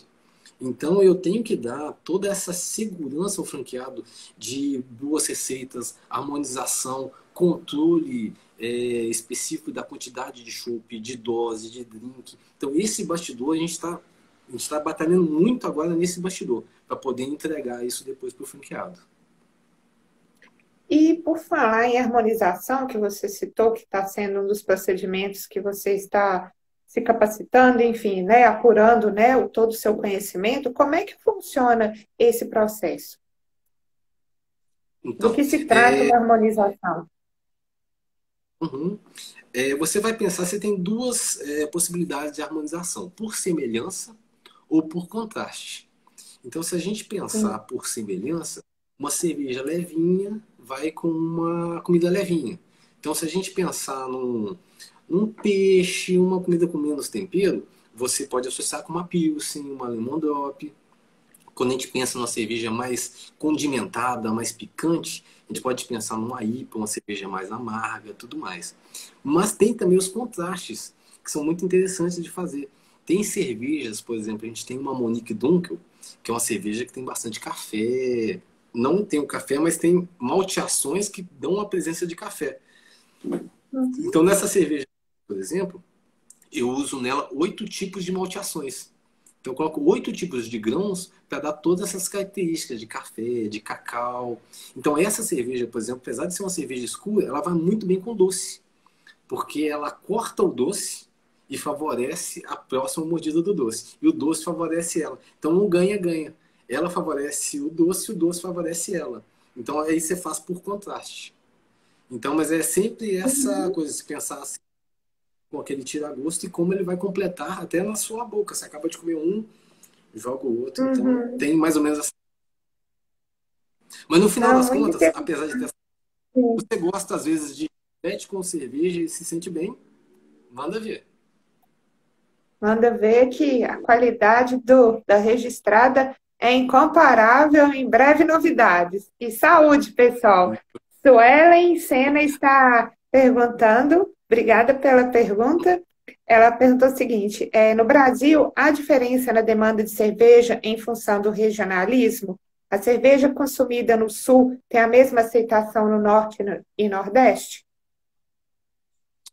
Então eu tenho que dar toda essa segurança ao franqueado de boas receitas, harmonização, controle específico da quantidade de chopp, de dose, de drink. Então esse bastidor a gente está batalhando muito agora nesse bastidor para poder entregar isso depois para o franqueado. E por falar em harmonização, que você citou, que está sendo um dos procedimentos que você está se capacitando, enfim, né, apurando, né, todo o seu conhecimento, como é que funciona esse processo? Do Então, que se trata uma harmonização? uhum. Você vai pensar, você tem duas possibilidades de harmonização, por semelhança ou por contraste. Então, se a gente pensar Sim. por semelhança, uma cerveja levinha vai com uma comida levinha. Então, se a gente pensar num peixe, uma comida com menos tempero, você pode associar com uma Pilsen, uma Lemon Drop. Quando a gente pensa numa cerveja mais condimentada, mais picante, a gente pode pensar numa IPA, uma cerveja mais amarga, tudo mais. Mas tem também os contrastes, que são muito interessantes de fazer. Tem cervejas, por exemplo, a gente tem uma Monique Dunkel, que é uma cerveja que tem bastante café. Não tem o café, mas tem malteações que dão a presença de café. Uhum. Então, nessa cerveja, por exemplo, eu uso nela 8 tipos de malteações. Então, eu coloco 8 tipos de grãos para dar todas essas características de café, de cacau. Então, essa cerveja, por exemplo, apesar de ser uma cerveja escura, ela vai muito bem com doce, porque ela corta o doce e favorece a próxima mordida do doce. E o doce favorece ela. Então, um ganha-ganha. Ela favorece o doce favorece ela. Então, aí você faz por contraste. Então, mas é sempre essa Uhum. coisa, se pensar assim, com aquele tira-gosto e como ele vai completar até na sua boca. Você acaba de comer um, joga o outro, então Uhum. tem mais ou menos assim. Mas no final Não, das muito contas, interessante. apesar de ter, você gosta às vezes de pet com cerveja e se sente bem, manda ver. Manda ver que a qualidade da registrada é incomparável. Em breve novidades. E saúde, pessoal. Suelen Sena está perguntando, obrigada pela pergunta. Ela perguntou o seguinte: no Brasil, há diferença na demanda de cerveja em função do regionalismo? A cerveja consumida no Sul tem a mesma aceitação no Norte e Nordeste?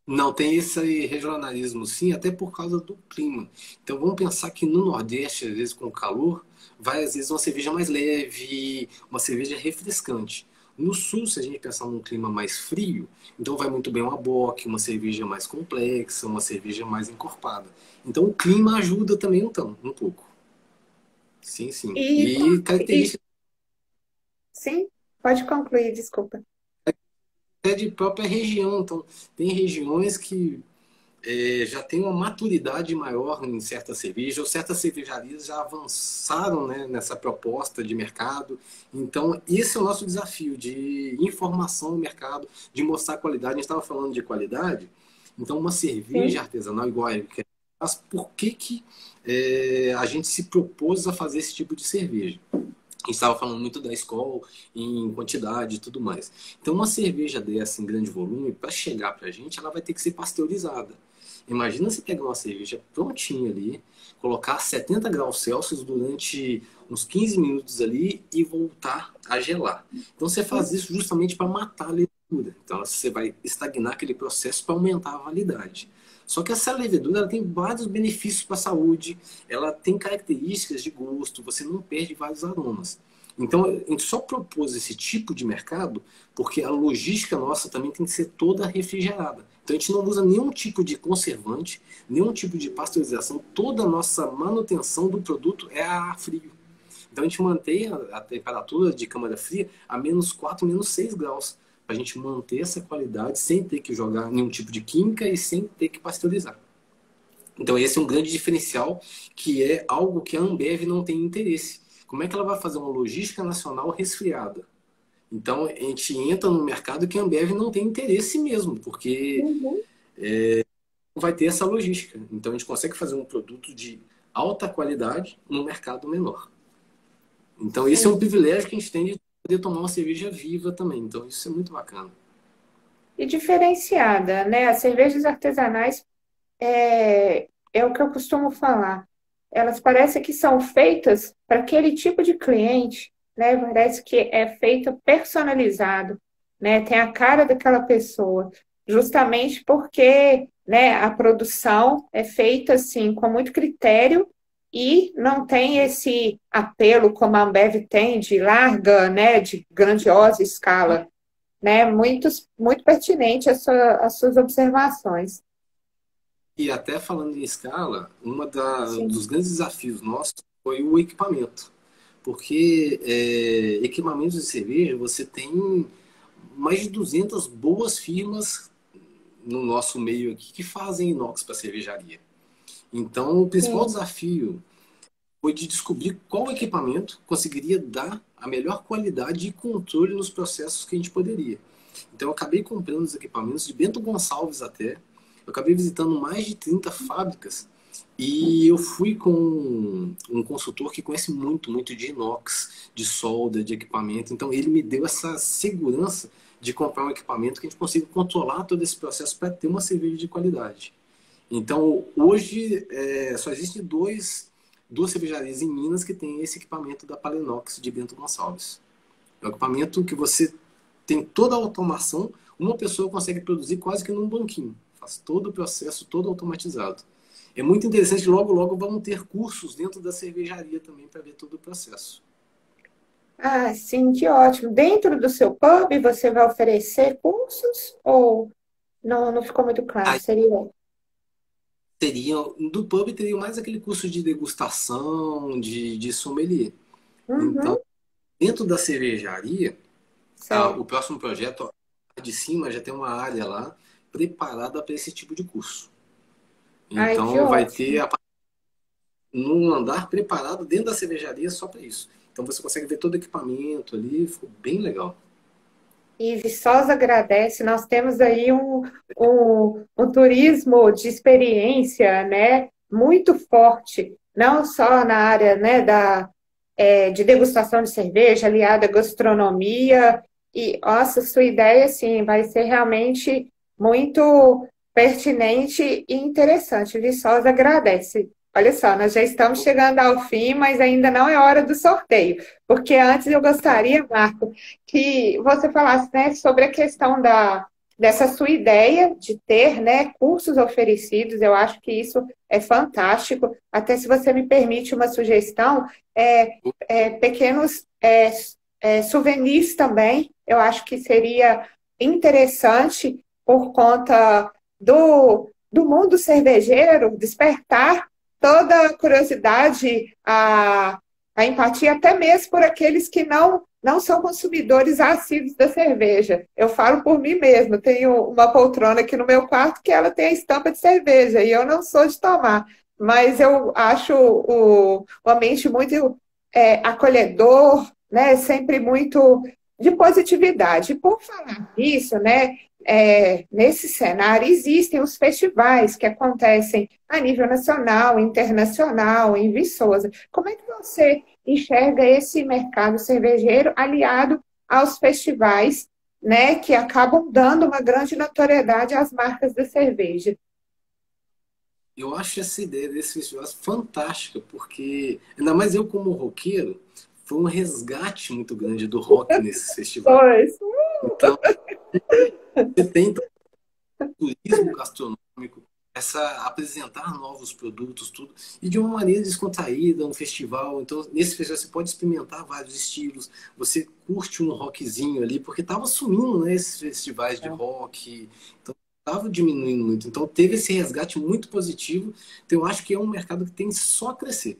Não, tem esse regionalismo sim, até por causa do clima. Então vamos pensar que no Nordeste, às vezes com calor, vai às vezes uma cerveja mais leve, uma cerveja refrescante. No Sul, se a gente pensar num clima mais frio, então vai muito bem uma bock, uma cerveja mais complexa, uma cerveja mais encorpada. Então o clima ajuda também um pouco. Sim, sim. E E característica sim, pode concluir, desculpa. até de própria região. Então tem regiões que já tem uma maturidade maior em certas cervejas, ou certas cervejarias já avançaram, né, nessa proposta de mercado. Então, esse é o nosso desafio de informação no mercado, de mostrar qualidade. A gente estava falando de qualidade, então uma cerveja Sim. artesanal igual a Heineken, mas por que a gente se propôs a fazer esse tipo de cerveja? A gente estava falando muito da Skol em quantidade e tudo mais. Então, uma cerveja dessa em grande volume, para chegar para a gente, ela vai ter que ser pasteurizada. Imagina você pegar uma cerveja prontinha ali, colocar 70 graus Celsius durante uns 15 minutos ali e voltar a gelar. Então, você faz isso justamente para matar a levedura. Então, você vai estagnar aquele processo para aumentar a validade. Só que essa levedura ela tem vários benefícios para a saúde, ela tem características de gosto, você não perde vários aromas. Então, a gente só propôs esse tipo de mercado porque a logística nossa também tem que ser toda refrigerada. Então, a gente não usa nenhum tipo de conservante, nenhum tipo de pasteurização. Toda a nossa manutenção do produto é a frio. Então, a gente mantém a temperatura de câmara fria a -4, -6 graus, para a gente manter essa qualidade sem ter que jogar nenhum tipo de química e sem ter que pasteurizar. Então, esse é um grande diferencial, que é algo que a Ambev não tem interesse. Como é que ela vai fazer uma logística nacional resfriada? Então, a gente entra no mercado que a Ambev não tem interesse mesmo, porque Uhum. vai ter essa logística. Então a gente consegue fazer um produto de alta qualidade num mercado menor. Então esse é um Sim. privilégio que a gente tem de poder tomar uma cerveja viva também. Então isso é muito bacana. E diferenciada, né? As cervejas artesanais é o que eu costumo falar. Elas parecem que são feitas para aquele tipo de cliente, né? Parece que é feita personalizado, né? Tem a cara daquela pessoa, justamente porque, né, a produção é feita assim com muito critério e não tem esse apelo como a Ambev tem de larga, né, de grandiosa escala, né? Muito pertinente as suas observações. E até falando em escala, Sim, dos grandes desafios nossos foi o equipamento. Porque equipamentos de cerveja, você tem mais de 200 boas firmas no nosso meio aqui que fazem inox para cervejaria. Então, o principal sim. desafio foi de descobrir qual equipamento conseguiria dar a melhor qualidade e controle nos processos que a gente poderia. Então, eu acabei comprando os equipamentos de Bento Gonçalves até. Eu acabei visitando mais de 30 fábricas e eu fui com um consultor que conhece muito, muito de inox, de solda, de equipamento. Então, ele me deu essa segurança de comprar um equipamento que a gente consiga controlar todo esse processo para ter uma cerveja de qualidade. Então, hoje, só existem duas cervejarias em Minas que têm esse equipamento da Palenox de Bento Gonçalves. É um equipamento que você tem toda a automação, uma pessoa consegue produzir quase que num banquinho. Faz todo o processo, todo automatizado. É muito interessante, logo, logo vamos ter cursos dentro da cervejaria também para ver todo o processo. Ah, sim, que ótimo. Dentro do seu pub, você vai oferecer cursos ou não ficou muito claro? Aí Seria. teria, do pub teria mais aquele curso de degustação, de sommelier. Uhum, Então, dentro da cervejaria, o certo. próximo projeto de cima já tem uma área lá preparada para esse tipo de curso. Ai, que Então vai ter ótimo. num andar preparado dentro da cervejaria só para isso. Então você consegue ver todo o equipamento ali, ficou bem legal. E Viçosa agradece. Nós temos aí um turismo de experiência, né, muito forte, não só na área, né, de degustação de cerveja, aliada à gastronomia. E, nossa, sua ideia, sim, vai ser realmente muito pertinente e interessante. Viçosa agradece. Olha só, nós já estamos chegando ao fim, mas ainda não é hora do sorteio, porque antes eu gostaria, Marco, que você falasse, né, sobre a questão dessa sua ideia de ter, né, cursos oferecidos. Eu acho que isso é fantástico. Até se você me permite uma sugestão, pequenos souvenirs também, eu acho que seria interessante por conta do mundo cervejeiro, despertar toda a curiosidade, a empatia, até mesmo por aqueles que não são consumidores assíduos da cerveja. Eu falo por mim mesma, tenho uma poltrona aqui no meu quarto que ela tem a estampa de cerveja e eu não sou de tomar, mas eu acho o ambiente muito acolhedor, né? Sempre muito de positividade. E por falar nisso, né? Nesse cenário existem os festivais que acontecem a nível nacional, internacional, em Viçosa. Como é que você enxerga esse mercado cervejeiro aliado aos festivais, né, que acabam dando uma grande notoriedade às marcas da cerveja? Eu acho essa ideia desse festival fantástica, porque, ainda mais eu como roqueiro, foi um resgate muito grande do rock nesses festivais. Pois. Então, você tem turismo gastronômico, essa apresentar novos produtos, tudo, e de uma maneira descontraída, um festival. Então, nesse festival você pode experimentar vários estilos, você curte um rockzinho ali, porque estava sumindo, né, esses festivais de rock, então estava diminuindo muito. Então, teve esse resgate muito positivo. Então, eu acho que é um mercado que tem só a crescer.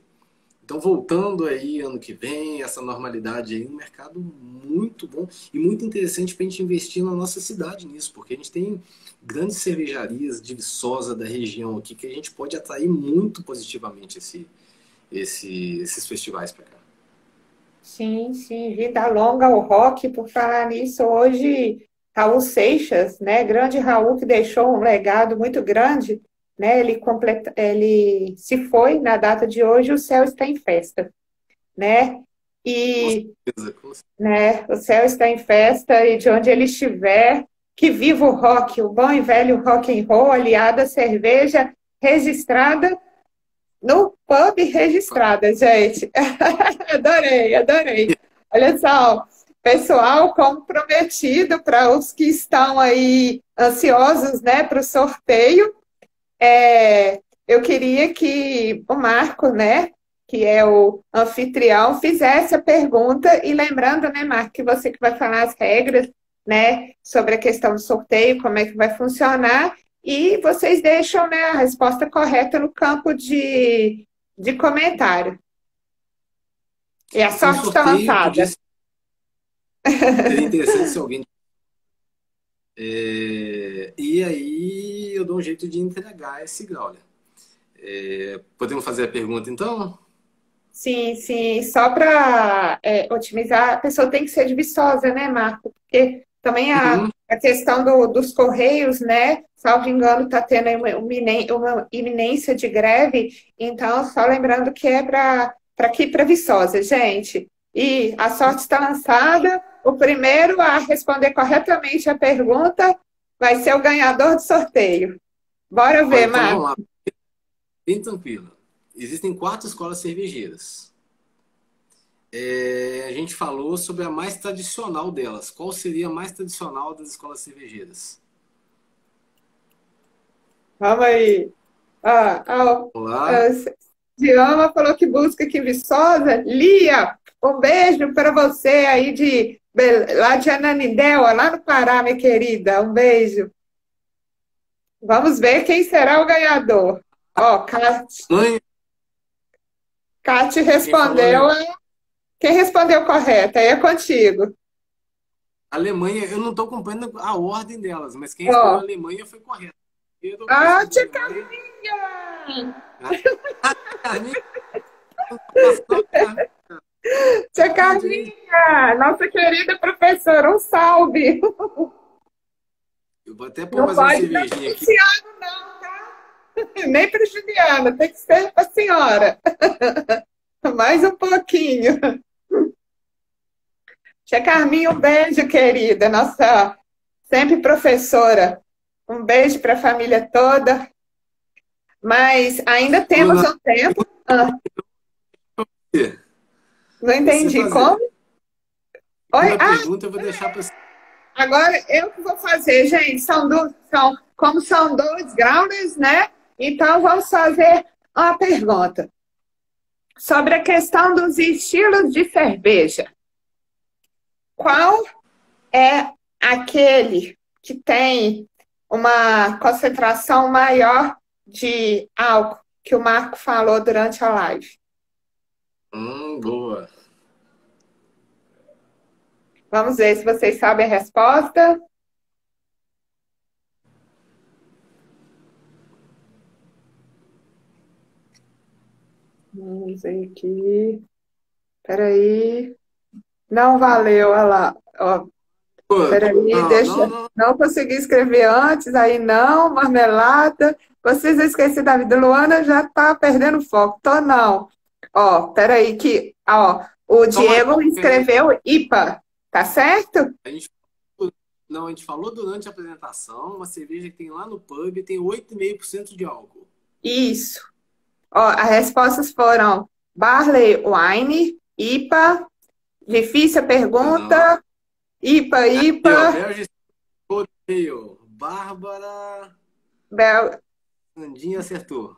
Então, voltando aí ano que vem, essa normalidade aí, um mercado muito bom e muito interessante para a gente investir na nossa cidade nisso, porque a gente tem grandes cervejarias de Viçosa da região aqui que a gente pode atrair muito positivamente esses festivais para cá. Sim, sim, vida longa ao rock. Por falar nisso, hoje Raul Seixas, né, grande Raul que deixou um legado muito grande, né? Ele se foi na data de hoje, o céu está em festa, né? Com E, certeza, com certeza. né, o céu está em festa e de onde ele estiver, que viva o rock, o bom e velho rock and roll, aliado à cerveja registrada no pub registrada, gente. Adorei, adorei. Olha só, pessoal comprometido para os que estão aí ansiosos, né, para o sorteio. Eu queria que o Marco, né, que é o anfitrião, fizesse a pergunta e lembrando, né, Marco, que você que vai falar as regras, né, sobre a questão do sorteio, como é que vai funcionar, e vocês deixam, né, a resposta correta no campo de comentário. E a Um sorte está sorteio podia lançada. ser, seria interessante se alguém. E aí eu dou um jeito de entregar esse grau, né? Podemos fazer a pergunta então? Sim, sim, só para otimizar, a pessoa tem que ser de Viçosa, né, Marco? Porque também Uhum. a questão dos Correios, né? Salvo engano, está tendo aí uma iminência de greve, então, só lembrando que é para aqui para Viçosa, gente. E a sorte está lançada. O primeiro a responder corretamente a pergunta vai ser o ganhador do sorteio. Bora Ó, ver, então Marco. vamos lá, bem tranquilo. Existem 4 escolas cervejeiras. A gente falou sobre a mais tradicional delas. Qual seria a mais tradicional das escolas cervejeiras? Vamos aí. Vamos lá. A Diana falou que busca aqui em Viçosa. Lia, um beijo para você aí lá de Ananindeua, lá no Pará, minha querida. Um beijo. Vamos ver quem será o ganhador. Ó, Mãe, Cate quem falou respondeu. Quem respondeu correto? Aí é contigo. Alemanha, eu não estou acompanhando a ordem delas, mas quem respondeu Ó, Alemanha foi correto. Quem respondeu Tia Alemanha. Carminha! Carminha, passou, Carminha. Tia Parabéns. Carminha! Nossa querida professora, um salve! Eu vou até pôr Não mais uma pode dar cervejinha aqui. Luciano, não, tá? Nem para Juliana, tem que ser para a senhora. Mais um pouquinho. Tia Carminha, um beijo, querida, nossa sempre professora. Um beijo para a família toda. Mas ainda Ô, temos Leonardo, um tempo. Não você entendi como. fazer. Oi? Uma pergunta eu vou deixar para você. Agora eu que vou fazer, gente. Como são dois grounders, né? Então vamos fazer uma pergunta sobre a questão dos estilos de cerveja. Qual é aquele que tem uma concentração maior de álcool que o Marco falou durante a live? Boa. Vamos ver se vocês sabem a resposta. Vamos ver aqui. Peraí. Não valeu, olha lá. Ó, Pô, peraí, não, deixa. não, não. Não consegui escrever antes, aí não, marmelada. Vocês esqueceram da vida. Luana já tá perdendo foco. Tô não. Ó, peraí, o Só uma. Diego Peraí. escreveu IPA, tá certo? A gente, não, a gente falou durante a apresentação, uma cerveja que tem lá no pub tem 8,5% de álcool. Isso. Ó, as respostas foram Barley Wine, IPA, difícil a Não. pergunta, IPA, Aí, ó, IPA, Belgian Ale. Bárbara Bel... Sandinha acertou.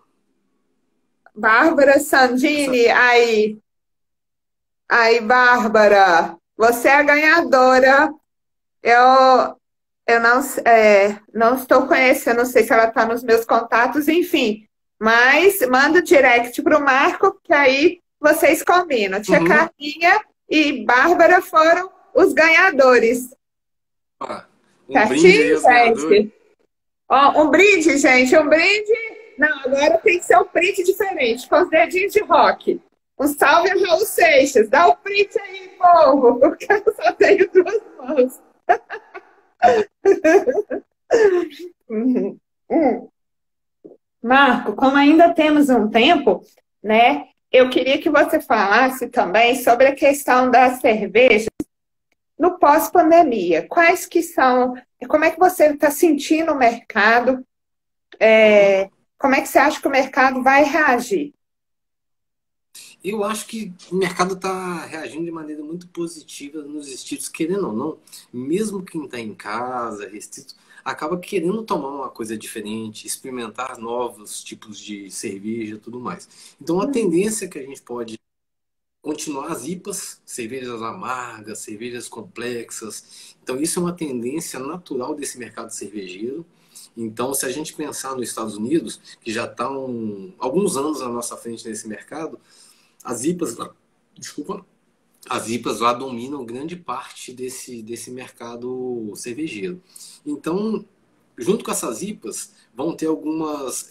Bárbara Essa Sandini, aí, Bárbara, você é a ganhadora. Eu, eu não estou conhecendo, não sei se ela está nos meus contatos, enfim. Mas manda o direct para o Marco, que aí vocês combinam. Tia Uhum. Carminha e Bárbara foram os ganhadores. Ó, um brinde aí Certinho, aos ganhadores. gente? Ó, um brinde, gente, um brinde. Não, agora tem que ser um print diferente, com os dedinhos de rock. Um salve a Raul Seixas. Dá o print aí, povo, porque eu só tenho duas mãos. Uhum. Marco, como ainda temos um tempo, né? Eu queria que você falasse também sobre a questão da cerveja no pós-pandemia. Quais que são, como é que você está sentindo o mercado? Uhum. Como é que você acha que o mercado vai reagir? Eu acho que o mercado está reagindo de maneira muito positiva nos estilos, querendo ou não, mesmo quem está em casa, restrito, acaba querendo tomar uma coisa diferente, experimentar novos tipos de cerveja e tudo mais. Então, a tendência é que a gente pode continuar as IPAs, cervejas amargas, cervejas complexas. Então, isso é uma tendência natural desse mercado cervejeiro. Então, se a gente pensar nos Estados Unidos, que já estão alguns anos à nossa frente nesse mercado, as IPAs lá, desculpa, as IPAs lá dominam grande parte desse mercado cervejeiro. Então, junto com essas IPAs, vão ter algumas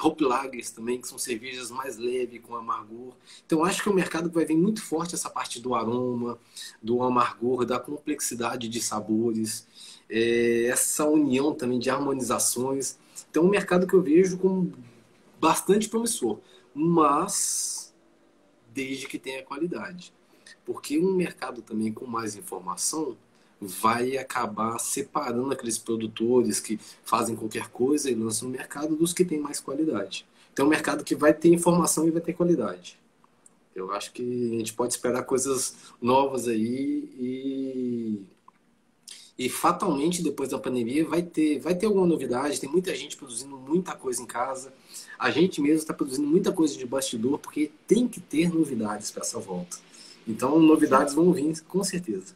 hop lagers também, que são cervejas mais leves, com amargor. Então, acho que o mercado vai vir muito forte essa parte do aroma, do amargor, da complexidade de sabores, essa união também de harmonizações. Então, é um mercado que eu vejo como bastante promissor, mas desde que tenha qualidade. Porque um mercado também com mais informação vai acabar separando aqueles produtores que fazem qualquer coisa e lançam no mercado dos que têm mais qualidade. Então, é um mercado que vai ter informação e vai ter qualidade. Eu acho que a gente pode esperar coisas novas aí e fatalmente depois da pandemia vai ter alguma novidade. Tem muita gente produzindo muita coisa em casa. A gente mesmo está produzindo muita coisa de bastidor porque tem que ter novidades para essa volta. Então, novidades vão vir com certeza.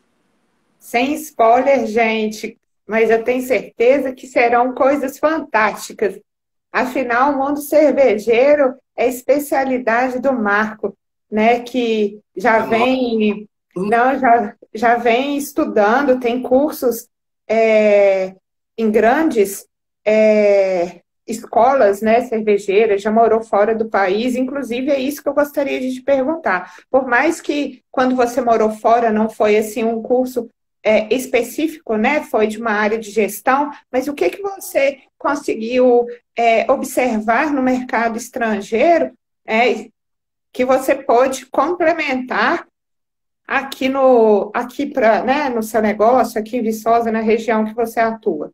Sem spoiler, gente, mas eu tenho certeza que serão coisas fantásticas. Afinal, o mundo cervejeiro é especialidade do Marco, né? Que já É nóis. vem, não, já vem estudando, tem cursos é, em grandes escolas, né, cervejeiras, já morou fora do país. Inclusive, é isso que eu gostaria de te perguntar. Por mais que quando você morou fora não foi assim um curso específico, né? Foi de uma área de gestão, mas o que que você conseguiu observar no mercado estrangeiro que você pôde complementar aqui para, né, no seu negócio, aqui em Viçosa, na região que você atua?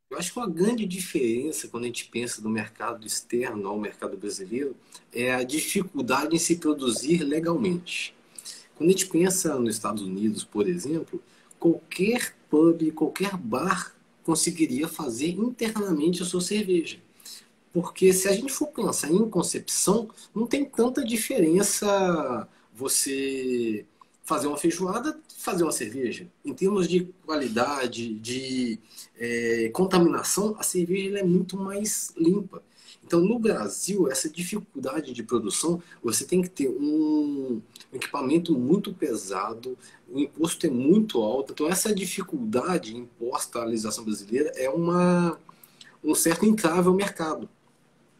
Eu acho que uma grande diferença quando a gente pensa do mercado externo ao mercado brasileiro é a dificuldade em se produzir legalmente. Quando a gente pensa nos Estados Unidos, por exemplo, qualquer pub, qualquer bar conseguiria fazer internamente a sua cerveja. Porque se a gente for pensar em concepção, não tem tanta diferença você fazer uma feijoada, fazer uma cerveja. Em termos de qualidade, de contaminação, a cerveja é muito mais limpa. Então, no Brasil, essa dificuldade de produção, você tem que ter um equipamento muito pesado, o imposto é muito alto. Então, essa dificuldade imposta à legislação brasileira é um certo entrave ao mercado.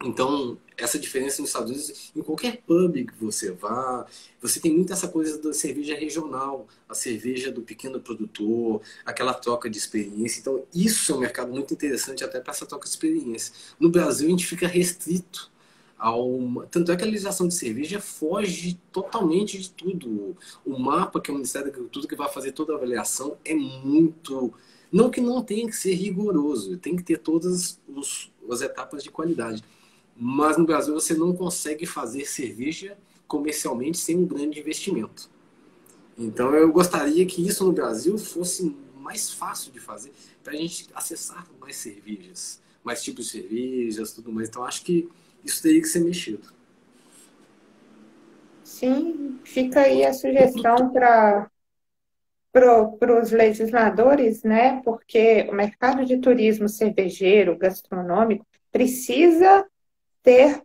Então, essa diferença nos Estados Unidos, em qualquer pub que você vá, você tem muito essa coisa da cerveja regional, a cerveja do pequeno produtor, aquela troca de experiência. Então, isso é um mercado muito interessante até para essa troca de experiência. No Brasil, a gente fica restrito ao. Tanto é que a legislação de cerveja foge totalmente de tudo. O mapa, que é o Ministério da Agricultura, que vai fazer toda a avaliação, é muito. Não que não tenha que ser rigoroso, tem que ter todas as etapas de qualidade. Mas no Brasil você não consegue fazer cerveja comercialmente sem um grande investimento. Então eu gostaria que isso no Brasil fosse mais fácil de fazer para a gente acessar mais cervejas, mais tipos de cervejas, tudo mais. Então acho que isso teria que ser mexido. Sim, fica aí a sugestão para os legisladores, né? Porque o mercado de turismo cervejeiro, gastronômico, precisa ter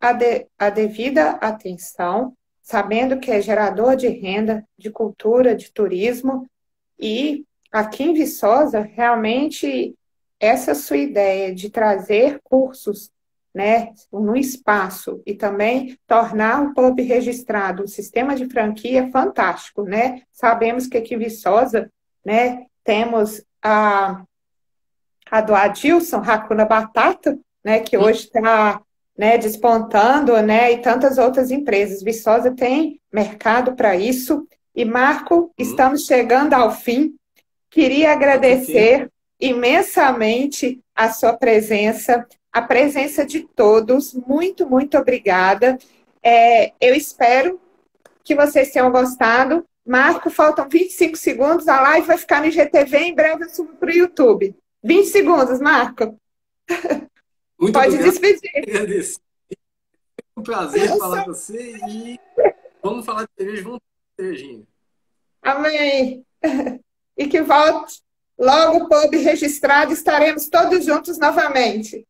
a devida atenção, sabendo que é gerador de renda, de cultura, de turismo, e aqui em Viçosa, realmente, essa sua ideia de trazer cursos, né, no espaço e também tornar o pub registrado um sistema de franquia é fantástico, né? Sabemos que aqui em Viçosa, né, temos a do Adilson, Hakuna Batata, né, que Hum, hoje está, né, despontando, né, e tantas outras empresas. Viçosa tem mercado para isso. E, Marco, hum. estamos chegando ao fim. Queria Ah, que pena. agradecer imensamente a sua presença, a presença de todos. Muito, muito obrigada. Eu espero que vocês tenham gostado. Marco, faltam 25 segundos, a live vai ficar no IGTV, em breve eu subo para o YouTube. 20 segundos, Marco. Muito Pode obrigado. despedir. Agradeço. É um prazer falar com você e vamos falar de cerveja, vamos falar de cervejinha. Amém. E que volte logo o pub registrado, estaremos todos juntos novamente.